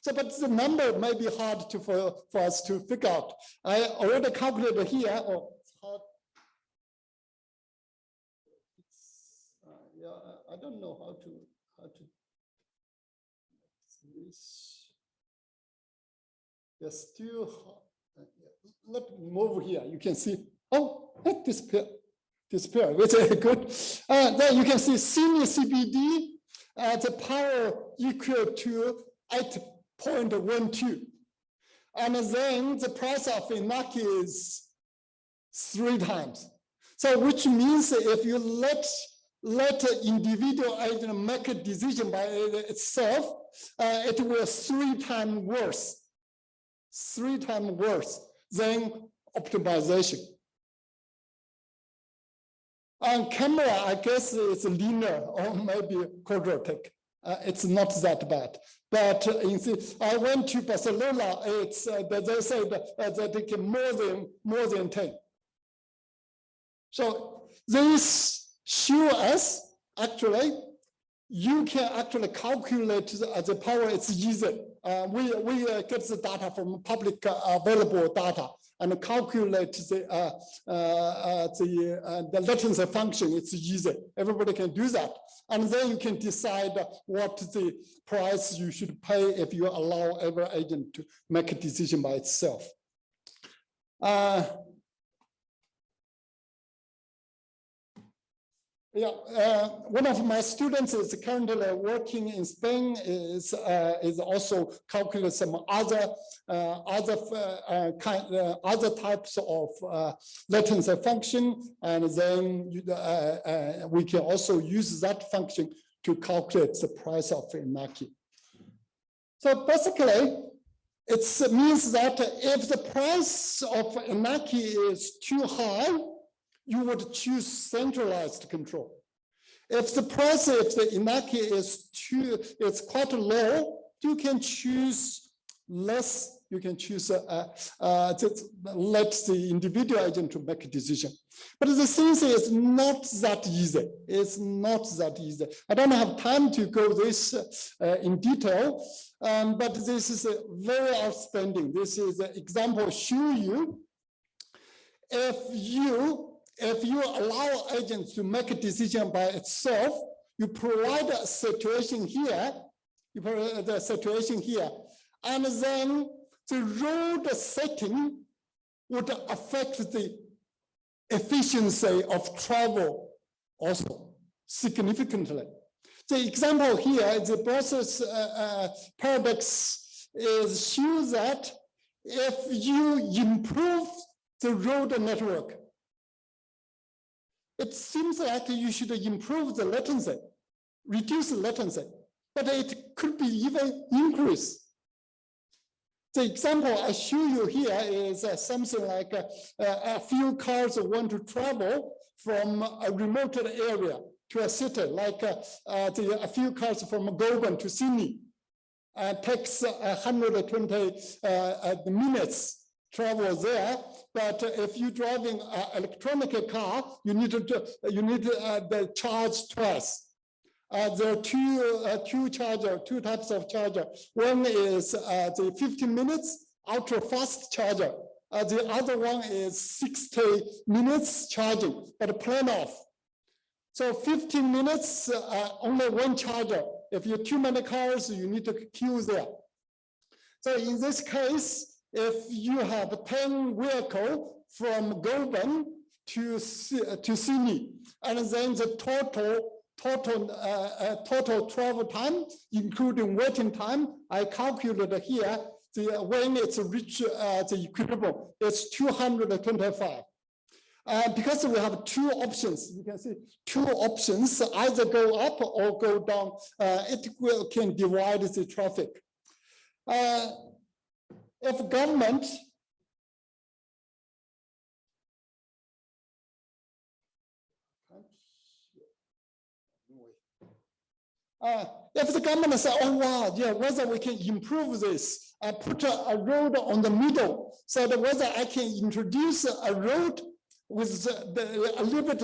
So, but the number may be hard for us to figure out. I already calculated here. Oh, it's hard. Yeah, I don't know how to this. Yes, still hard. Let me move here. You can see. Oh, it disappeared. Very good. Then you can see senior CBD. The power equal to 8.12. And then the price of anarchy is 3 times. So which means if you let individual agent make a decision by itself, it will 3 times worse. 3 times worse than optimization. On camera, I guess it's linear or maybe quadratic. It's not that bad. But I went to Barcelona. It's they said that they can more than 10. So this shows us actually you can actually calculate the power. It's easy. We get the data from public available data and calculate the latency function. It's easy. Everybody can do that. And then you can decide what the price you should pay if you allow every agent to make a decision by itself. One of my students is currently working in Spain. Is also calculate some other types of latency function, and then we can also use that function to calculate the price of anarchy. So basically, it means that if the price of anarchy is too high, you would choose centralized control. If the anarchy is quite low, you can choose less. You can choose to let the individual agent to make a decision. But the thing is not that easy. It's not that easy. I don't have time to go this in detail, but this is very outstanding. This is an example show you if you allow agents to make a decision by itself, you provide a situation here, and then the road setting would affect the efficiency of travel also significantly. The example here, the process paradox shows that if you improve the road network, it seems like you should improve the latency, reduce the latency, but it could be even increase. The example I show you here is something like a few cars want to travel from a remote area to a city, like a few cars from Goulburn to Sydney. Takes 120 minutes travel there, but if you're driving an electronic car, you need the charge twice. There are two types of charger. One is the 15 minutes ultra fast charger. The other one is 60 minutes charging, but plan off. So 15 minutes, only one charger. If you have too many cars, you need to queue there. So in this case, if you have 10 vehicles from Goulburn to Sydney, and then the total travel time, including waiting time, I calculated here, when it's reached the equilibrium, it's 225. Because we have 2 options, you can see 2 options, either go up or go down. It can divide the traffic. if government if the government say, oh, wow, yeah, whether we can improve this, put a road on the middle, so that whether I can introduce a road with a little bit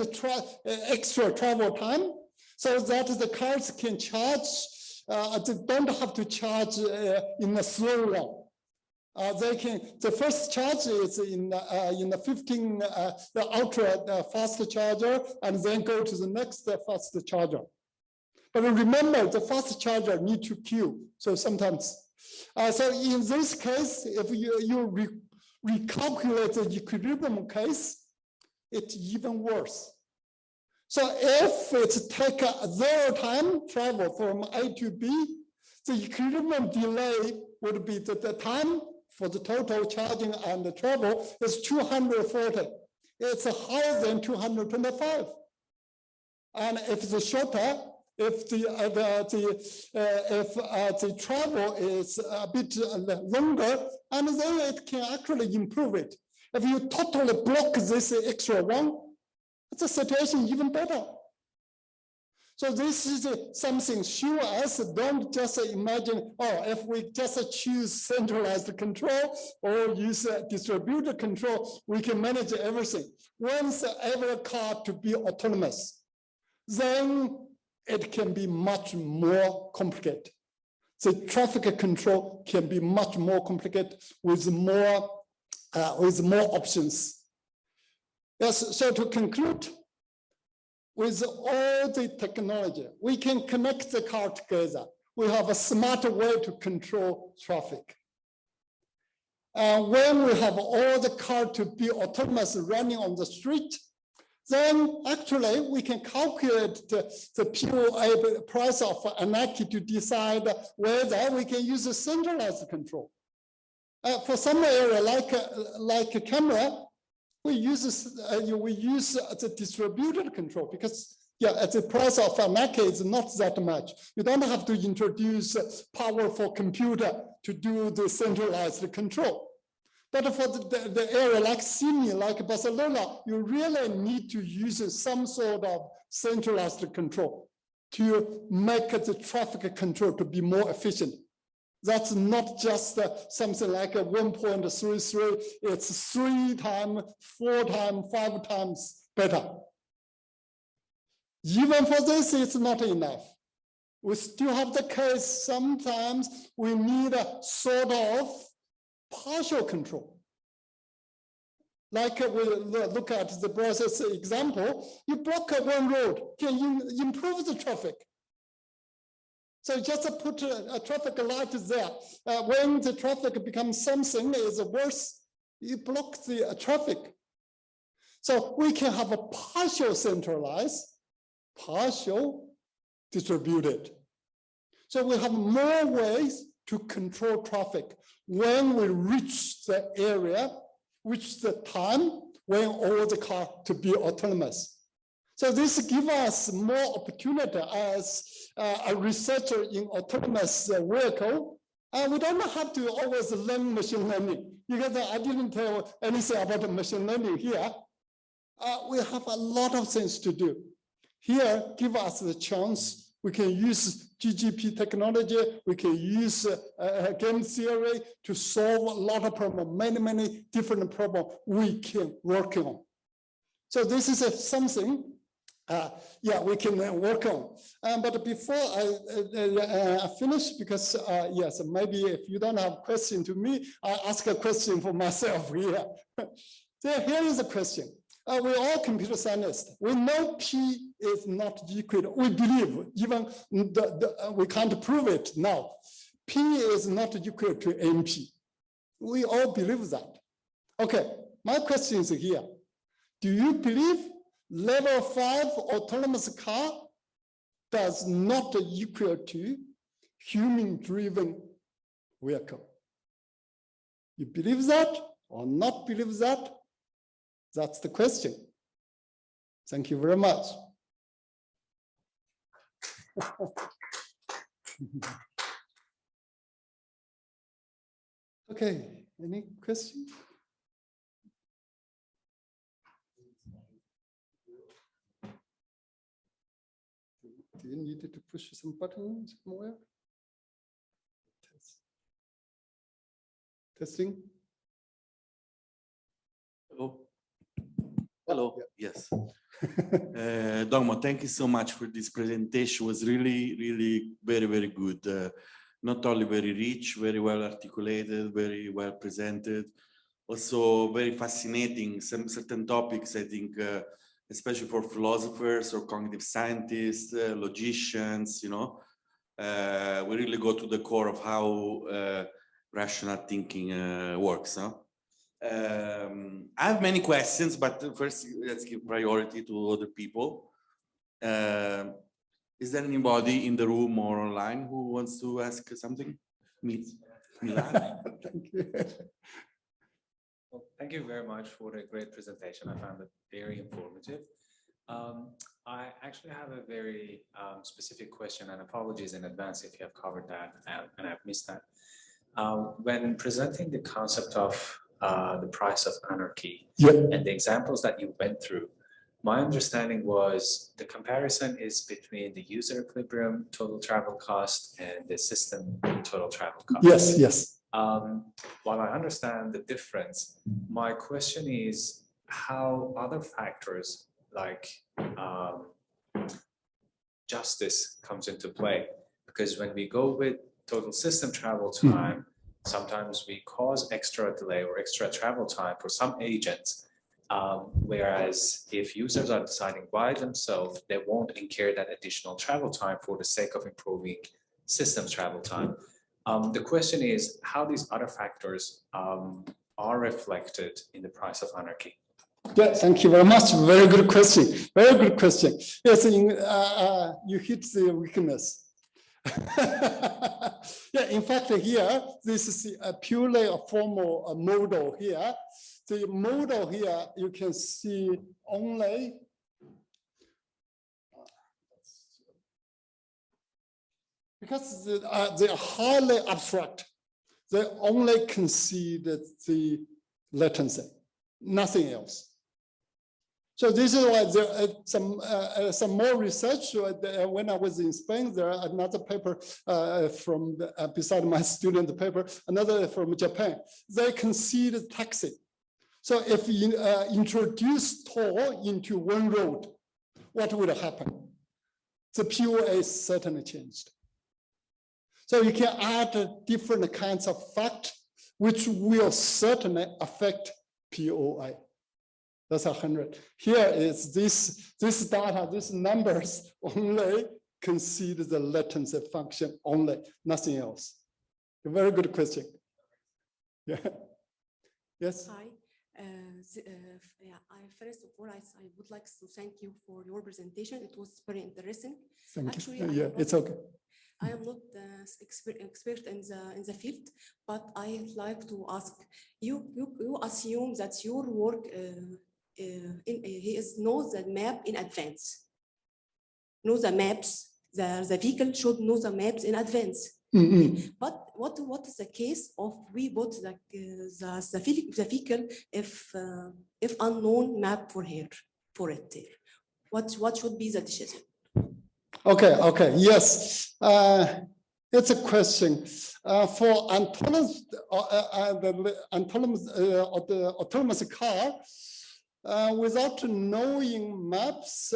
extra travel time, so that the cars can charge, they don't have to charge in a slow run. They can. The first charge is in the 15 the ultra fast charger, and then go to the next fast charger. But remember, the fast charger need to queue. So sometimes, so in this case, if you recalculate the equilibrium case, it's even worse. So if it take zero time travel from A to B, the equilibrium delay would be the time for the total charging and the travel is 240. It's higher than 225. And if it's shorter, if the travel is a bit longer, and then it can actually improve it. If you totally block this extra one, the situation even better. So this is something show us, don't just imagine, oh, if we just choose centralized control or use distributed control, we can manage everything. Once every car to be autonomous, then it can be much more complicated. The traffic control can be much more complicated with more options. Yes, so to conclude, with all the technology, we can connect the car together. We have a smarter way to control traffic. When we have all the car to be autonomous running on the street, then actually we can calculate the POA price of anarchy to decide whether we can use a centralized control. For some area like a camera, we use the distributed control because the price of anarchy is not that much. You don't have to introduce powerful computer to do the centralized control. But for the area like Sydney, like Barcelona, you really need to use some sort of centralized control to make the traffic control to be more efficient. That's not just something like a 1.33, it's 3 times, 4 times, 5 times better. Even for this, it's not enough. We still have the case, sometimes we need a sort of partial control. Like we look at the process example, you block one road, can you improve the traffic? So just put a traffic light there. When the traffic becomes something is worse, you block the traffic. So we can have a partial centralized, partial distributed. So we have more ways to control traffic when we reach the area, reach the time when all the cars to be autonomous. So this gives us more opportunity as a researcher in autonomous vehicle. We don't have to always learn machine learning because I didn't tell anything about machine learning here. We have a lot of things to do. Here, give us the chance. We can use GGP technology. We can use game theory to solve a lot of problems, many different problems we can work on. So this is something we can work on. But before I finish, because yes, maybe if you don't have a question to me, I'll ask a question for myself here. So here is a question. We're all computer scientists. We know P is not equal. We believe, even we can't prove it now. P is not equal to NP. We all believe that. Okay, my question is here. Do you believe level 5 autonomous car does not equal to human-driven vehicle? You believe that or not believe that? That's the question. Thank you very much. Okay, Any question? Do you need to push some buttons somewhere? Testing. Hello. Hello. Yes. Dongmo, thank you so much for this presentation. It was really very, very good. Not only very rich, very well articulated, very well presented, also very fascinating. Some certain topics, I think, especially for philosophers or cognitive scientists, logicians, you know, we really go to the core of how rational thinking works. Huh? I have many questions, but first let's give priority to other people. Is there anybody in the room or online who wants to ask something? Milan? Thank you. Well, thank you very much for the great presentation. I found it very informative. I actually have a very specific question, and apologies in advance if you have covered that and I've missed that. When presenting the concept of the price of anarchy and the examples that you went through, my understanding was the comparison is between the user equilibrium total travel cost and the system total travel cost. Yes, yes. While I understand the difference, my question is how other factors like justice comes into play. Because when we go with total system travel time, sometimes we cause extra delay or extra travel time for some agents. Whereas if users are deciding by themselves, they won't incur that additional travel time for the sake of improving systems travel time. The question is how these other factors are reflected in the price of anarchy. Yeah, thank you very much. Very good question. Very good question. Yes, you hit the weakness. Yeah, in fact, here, this is purely a formal model here. The model here, you can see only because they are highly abstract. They only consider the latency, nothing else. So this is why there some more research. When I was in Spain, there are another paper from beside my student paper, another from Japan. They consider taxi. So if you introduce toll into one road, what would happen? The POA certainly changed. So you can add different kinds of facts, which will certainly affect POI. That's 100. Here is this data, these numbers only consider the latency function only, nothing else. A very good question. Yeah. Yes. Hi. First of all, I would like to thank you for your presentation. It was very interesting. Thank you. Yeah, it's okay. I am not expert in the field, but I'd like to ask you. You assume that your work knows the map in advance. Knows the maps. The vehicle should know the maps in advance. But what is the case of we bought the vehicle if unknown map for it there? What should be the decision? Okay, yes. It's a question. For autonomous car, without knowing maps,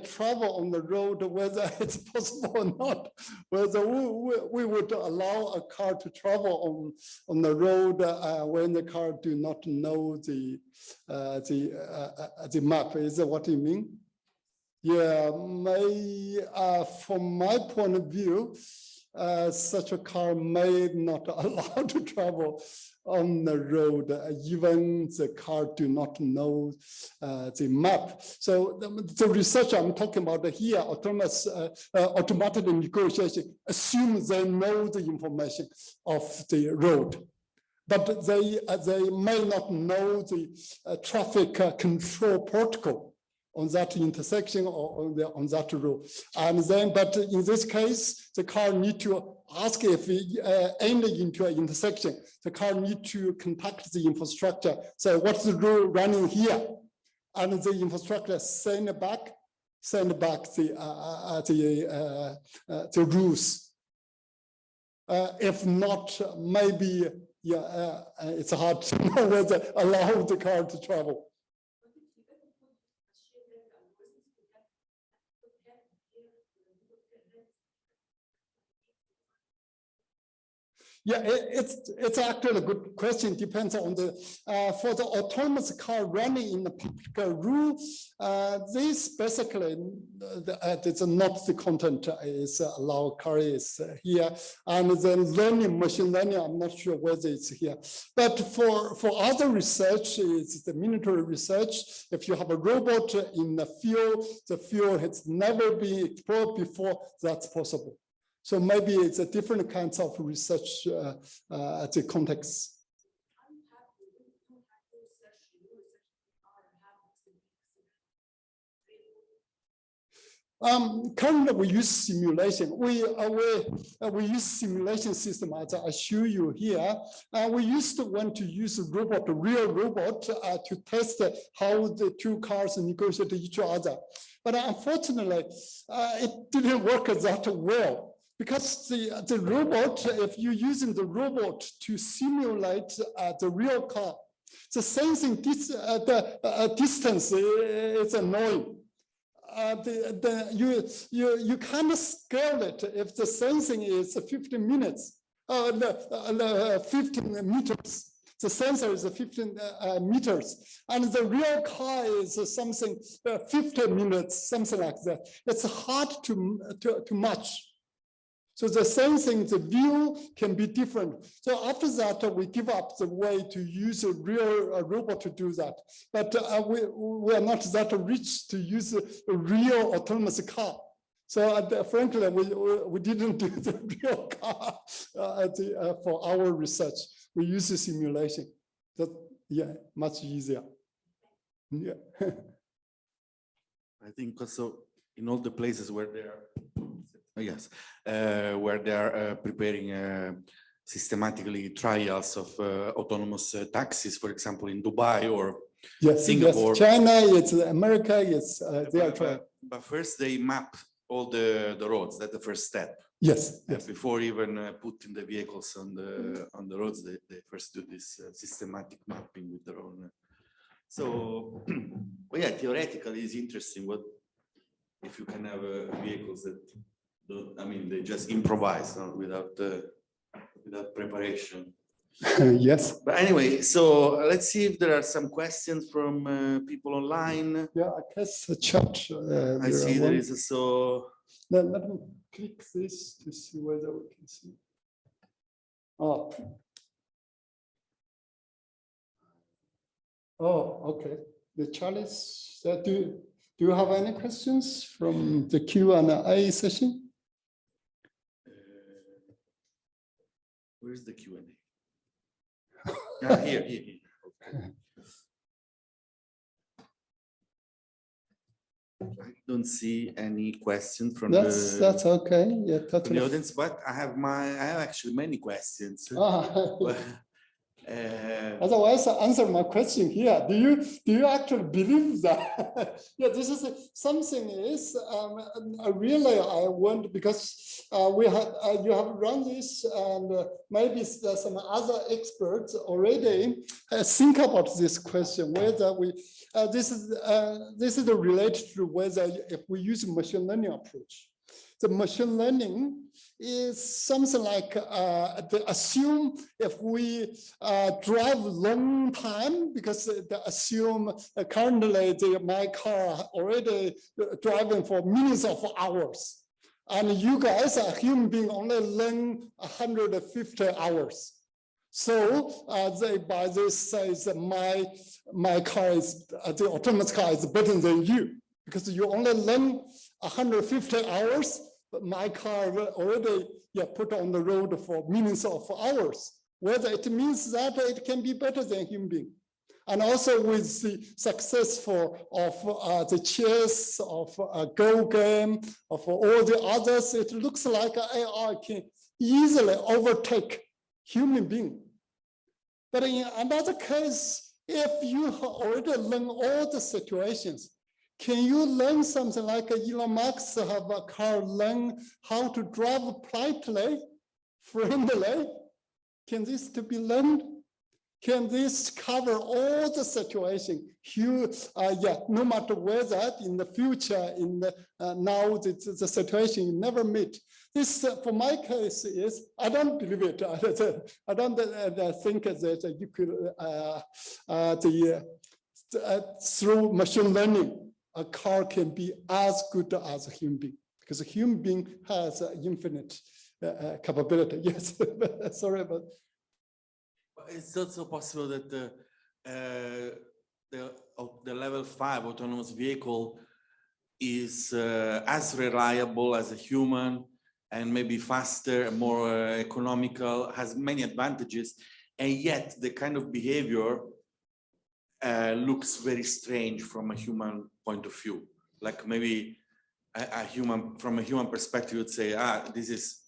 travel on the road, whether it's possible or not, whether we would allow a car to travel on the road when the car do not know the map. Is that what you mean? Yeah, from my point of view, such a car may not allow to travel on the road, even the car do not know the map. So the research I'm talking about here, autonomous automatic negotiation, assume they know the information of the road, but they may not know the traffic control protocol. on that intersection or on that road. And then, but in this case, the car need to ask if we end into an intersection. The car need to contact the infrastructure. So what's the rule running here? And the infrastructure send back the rules. If not, maybe it's hard to know whether allow the car to travel. Yeah, it's actually a good question. Depends on the for the autonomous car running in the public route. This basically it's not the content is allow car is here, and the learning machine learning. I'm not sure whether it's here, but for other research, it's the military research. If you have a robot in the field has never been explored before. That's possible. So maybe it's a different kinds of research at the context. Currently, we use simulation. We use simulation system as I show you here. We used to want to use a real robot, to test how the two cars negotiate each other. But unfortunately, it didn't work that well. Because the robot, if you're using the robot to simulate the real car, the sensing distance is annoying. You kind of scale it if the sensing is 15 minutes, 15 meters. The sensor is 15 meters, and the real car is something 50 minutes, something like that. It's hard to match. So the sensing, the view can be different. So after that, we give up the way to use a real robot to do that. But we are not that rich to use a real autonomous car. So frankly, we didn't do the real car for our research. We use the simulation. That, yeah, much easier. Yeah. I think also in all the places where they are, yes, where they are preparing systematically trials of autonomous taxis, for example, in Dubai or Singapore. Yes, China, it's America, it's they are trying. But first they map all the roads. That's the first step. Yes, yes. Before even putting the vehicles on the roads, they first do this systematic mapping with their own. So, well, yeah, theoretically, it's interesting. What if you can have vehicles that, I mean, they just improvise, no? without preparation. Yes. But anyway, so let's see if there are some questions from people online. Yeah, I guess the chat. I see there is also. Let me click this to see whether we can see. Oh. Oh, okay. The chat is. Do you have any questions from the Q&A session? Where's the Q&A? Here. Okay. I don't see any question from that's okay. Yeah, totally. The audience, but I have actually many questions. Otherwise, I answer my question here. Do you actually believe that? Yeah, this is something is really I want, because you have run this, and maybe there's some other experts already think about this question, whether we this is related to whether if we use a machine learning approach. The machine learning is something like they assume if we drive long time, because they assume currently my car already driving for millions of hours, and you guys are human being only learn 150 hours. So they by this says my car is the autonomous car is better than you, because you only learn 150 hours. But my car already put on the road for millions of hours. Whether it means that it can be better than human being. And also with the successful of the chess, of a Go game, of all the others, it looks like AI can easily overtake human being. But in another case, if you already learn all the situations, can you learn something like Elon Musk have a car learn how to drive politely, friendly? Can this to be learned? Can this cover all the situation? No matter whether in the future, in the now the situation you never meet. This, for my case, is I don't believe it. I don't think that you could through machine learning, a car can be as good as a human being, because a human being has infinite capability. Yes, sorry about. It's also possible that the level 5 autonomous vehicle is as reliable as a human and maybe faster and more economical, has many advantages, and yet the kind of behavior looks very strange from a human point of view. Like maybe from a human perspective would say, this is,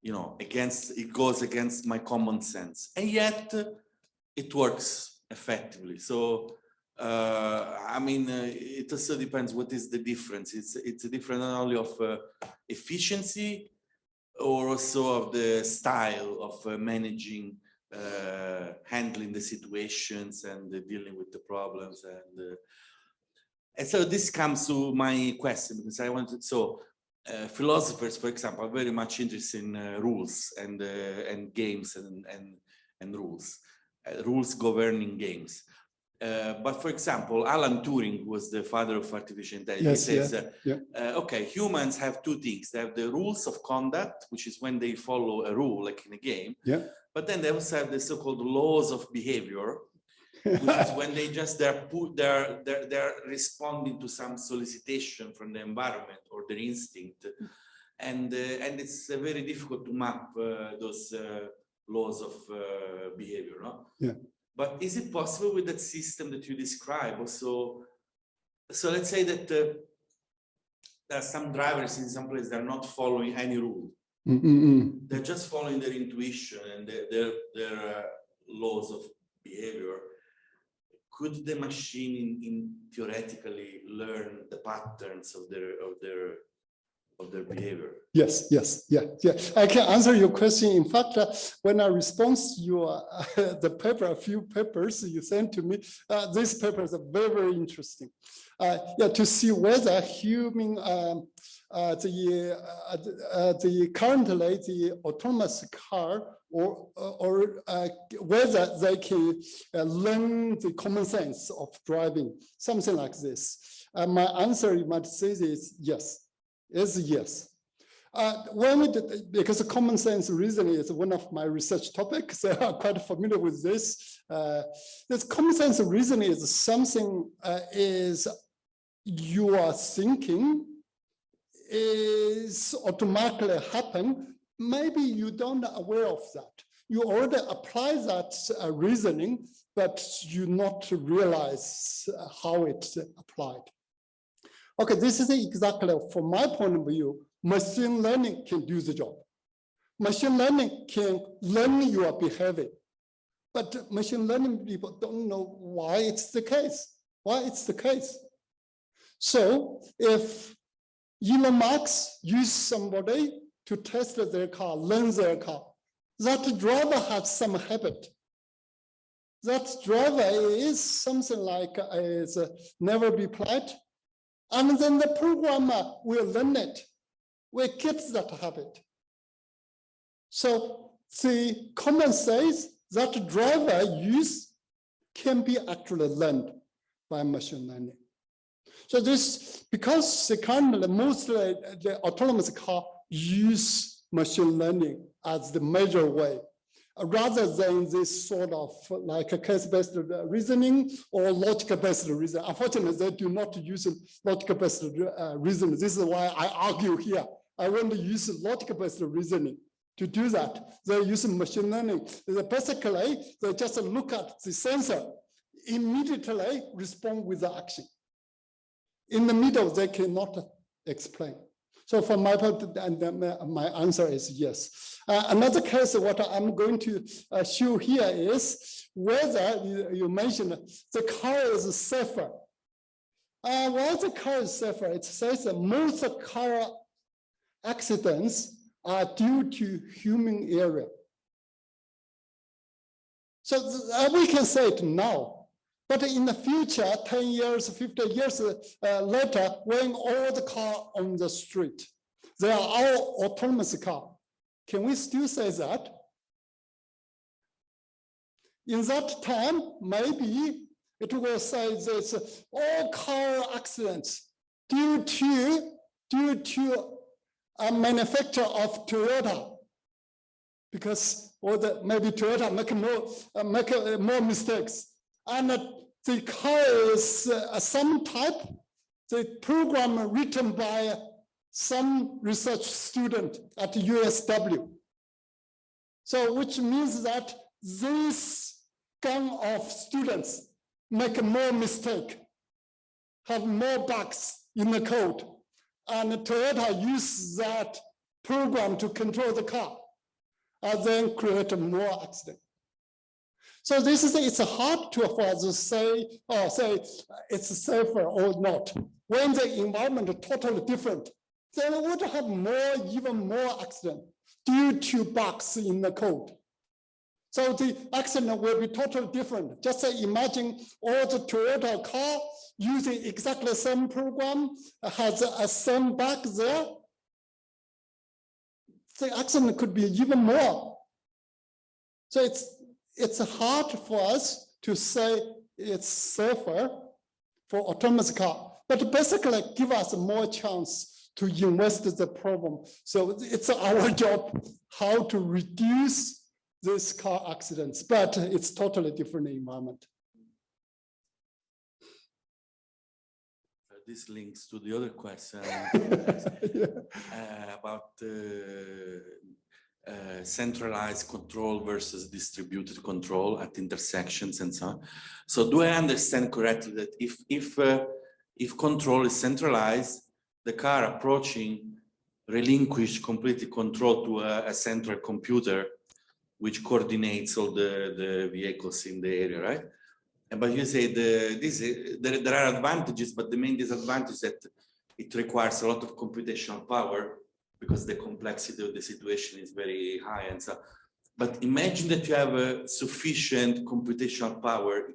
you know, it goes against my common sense, and yet it works effectively. So I mean, it also depends what is the difference. It's a difference not only of efficiency, or also of the style of managing, handling the situations and dealing with the problems. And so this comes to my question, because I wanted, philosophers, for example, are very much interested in rules and games and rules governing games. But for example, Alan Turing was the father of artificial intelligence. He says, okay, humans have two things. They have the rules of conduct, which is when they follow a rule, like in a game. But then they also have the so-called laws of behavior, which is when they're responding to some solicitation from the environment or their instinct, and it's very difficult to map those laws of behavior, no? But is it possible with that system that you describe also? So let's say that there are some drivers in some place that are not following any rule. They're just following their intuition and their laws of behavior. Could the machine theoretically learn the patterns of their behavior? Yes. I can answer your question. In fact, when I respond to your a few papers you sent to me, these papers are very, very interesting. To see whether human currently the autonomous car or whether they can learn the common sense of driving, something like this. My answer, you might say, is yes. Yes. Because common sense reasoning is one of my research topics, so I'm quite familiar with this. This common sense reasoning is something is you are thinking is automatically happen. Maybe you don't aware of that. You already apply that reasoning, but you not realize how it's applied. Okay, this is exactly from my point of view. Machine learning can do the job. Machine learning can learn your behavior, but machine learning people don't know why it's the case. So if Elon Musk use somebody to test their car, learn their car, that driver has some habit. That driver is something like never be polite, and then the programmer will learn it. We get that habit. So the common sense that driver use can be actually learned by machine learning. So this, because currently mostly the autonomous car use machine learning as the major way, rather than this sort of like a case-based reasoning or logic-based reasoning. Unfortunately, they do not use logic-based reasoning. This is why I argue here. I want to use logic-based reasoning. To do that, they use machine learning. Basically, they just look at the sensor. immediately respond with the action. In the middle, they cannot explain. So for my part, my answer is yes. Another case, what I'm going to show here is whether you mentioned the car is safer. Why the car is safer? It says that most car accidents are due to human error. So we can say it now, but in the future, 10 years, 50 years later, when all the cars on the street, they are all autonomous car. Can we still say that? In that time, maybe it will say this, all car accidents due to a manufacturer of Toyota, because maybe Toyota make more mistakes, and the car is some type, the program written by some research student at UNSW. So which means that this gang of students make more mistake, have more bugs in the code, and Toyota uses that program to control the car, and then create more accident. So this is, it's hard for us to say it's safer or not. When the environment is totally different, then we would have even more accident due to bugs in the code. So the accident will be totally different. Just imagine all the Toyota car using exactly the same program, has a same bug there. The accident could be even more. So it's hard for us to say it's safer for autonomous car, but basically give us more chance to invest the problem. So it's our job how to reduce these car accidents, but it's totally different environment. This links to the other question about centralized control versus distributed control at intersections and so on. So do I understand correctly that if control is centralized, the car approaching relinquish completely control to a central computer which coordinates all the vehicles in the area, right? But you say there are advantages, but the main disadvantage is that it requires a lot of computational power because the complexity of the situation is very high and so. But imagine that you have a sufficient computational power,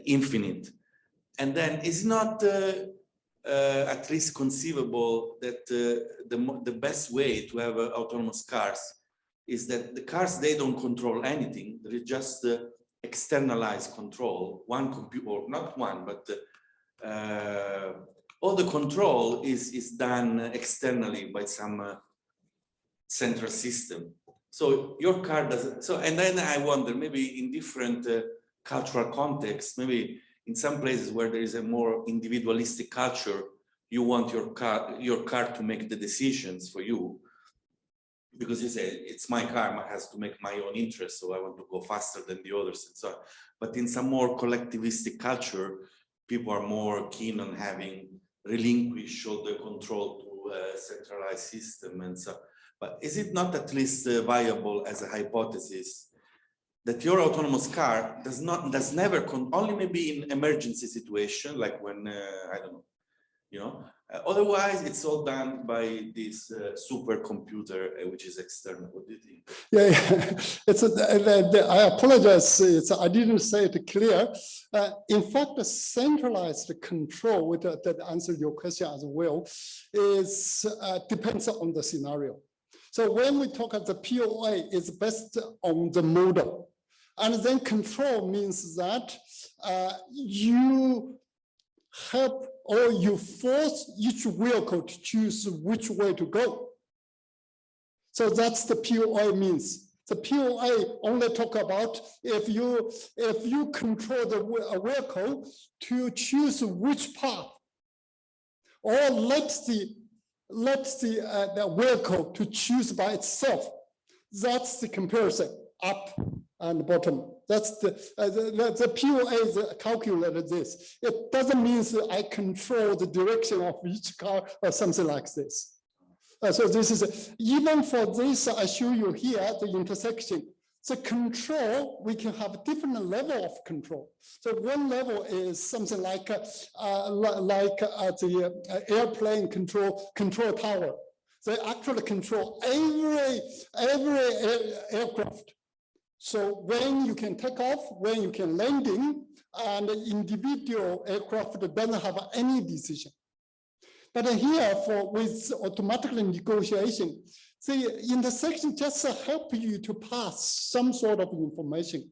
infinite, and then it's not at least conceivable that the best way to have autonomous cars is that the cars, they don't control anything. There is just externalized control. One computer, or not one, but all the control is done externally by some central system. So your car doesn't. So, and then I wonder, maybe in different cultural contexts, maybe in some places where there is a more individualistic culture, you want your car to make the decisions for you. Because you say, it's my car, it has to make my own interest, so I want to go faster than the others and so on. But in some more collectivistic culture, people are more keen on having relinquish all the control to a centralized system and so on. But is it not at least viable as a hypothesis that your autonomous car does never, only maybe in emergency situation, like when, I don't know, you know, otherwise it's all done by this supercomputer, which is external. What do you think? Yeah, I apologize. I didn't say it clear. In fact, the centralized control, that answers your question as well, is depends on the scenario. So when we talk about the POA, it's based on the model, and then control means that you help or you force each vehicle to choose which way to go. So that's the POA means. The POA only talk about if you control the vehicle to choose which path, or let the vehicle to choose by itself. That's the comparison, up and bottom. That's the POA is calculated this. It doesn't mean that I control the direction of each car or something like this. So this is, even for this, I show you here, the intersection. The control, we can have different level of control. So one level is something like the airplane control tower. They actually control every aircraft. So when you can take off, when you can landing, and the individual aircraft doesn't have any decision. But here, with automatic negotiation, the intersection just help you to pass some sort of information.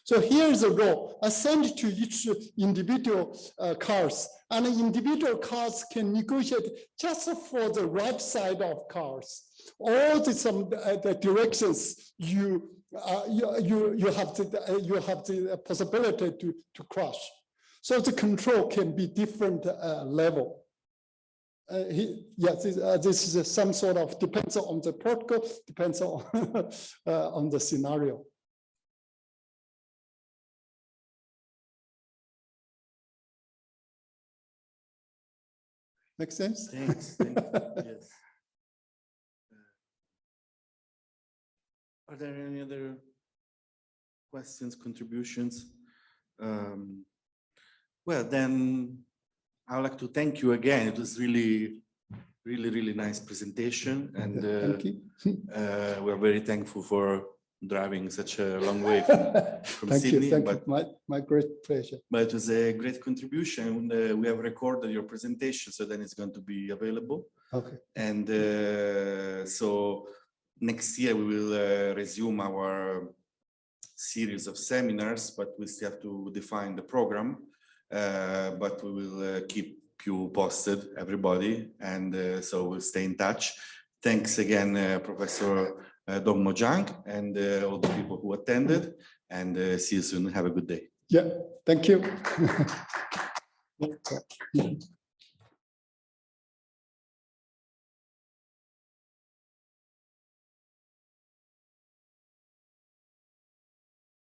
So here's a row assigned to each individual cars, and individual cars can negotiate just for the right side of cars. All the directions you have the possibility to cross. So the control can be different level. This is some sort of, depends on the protocol, depends on, on the scenario. Make sense? Thanks. Yes. Are there any other questions, contributions? Well, then I'd like to thank you again. It was really nice presentation, and Thank you. we're very thankful for driving such a long way from Thank Sydney. you. Thank you. My great pleasure. But it was a great contribution. We have recorded your presentation, so then it's going to be available. Okay. And so next year we will resume our series of seminars, but we still have to define the program. But we will keep you posted, everybody, and so we'll stay in touch. Thanks again, Professor Dongmo Zhang, and all the people who attended, and see you soon. Have a good day. Yeah, thank you.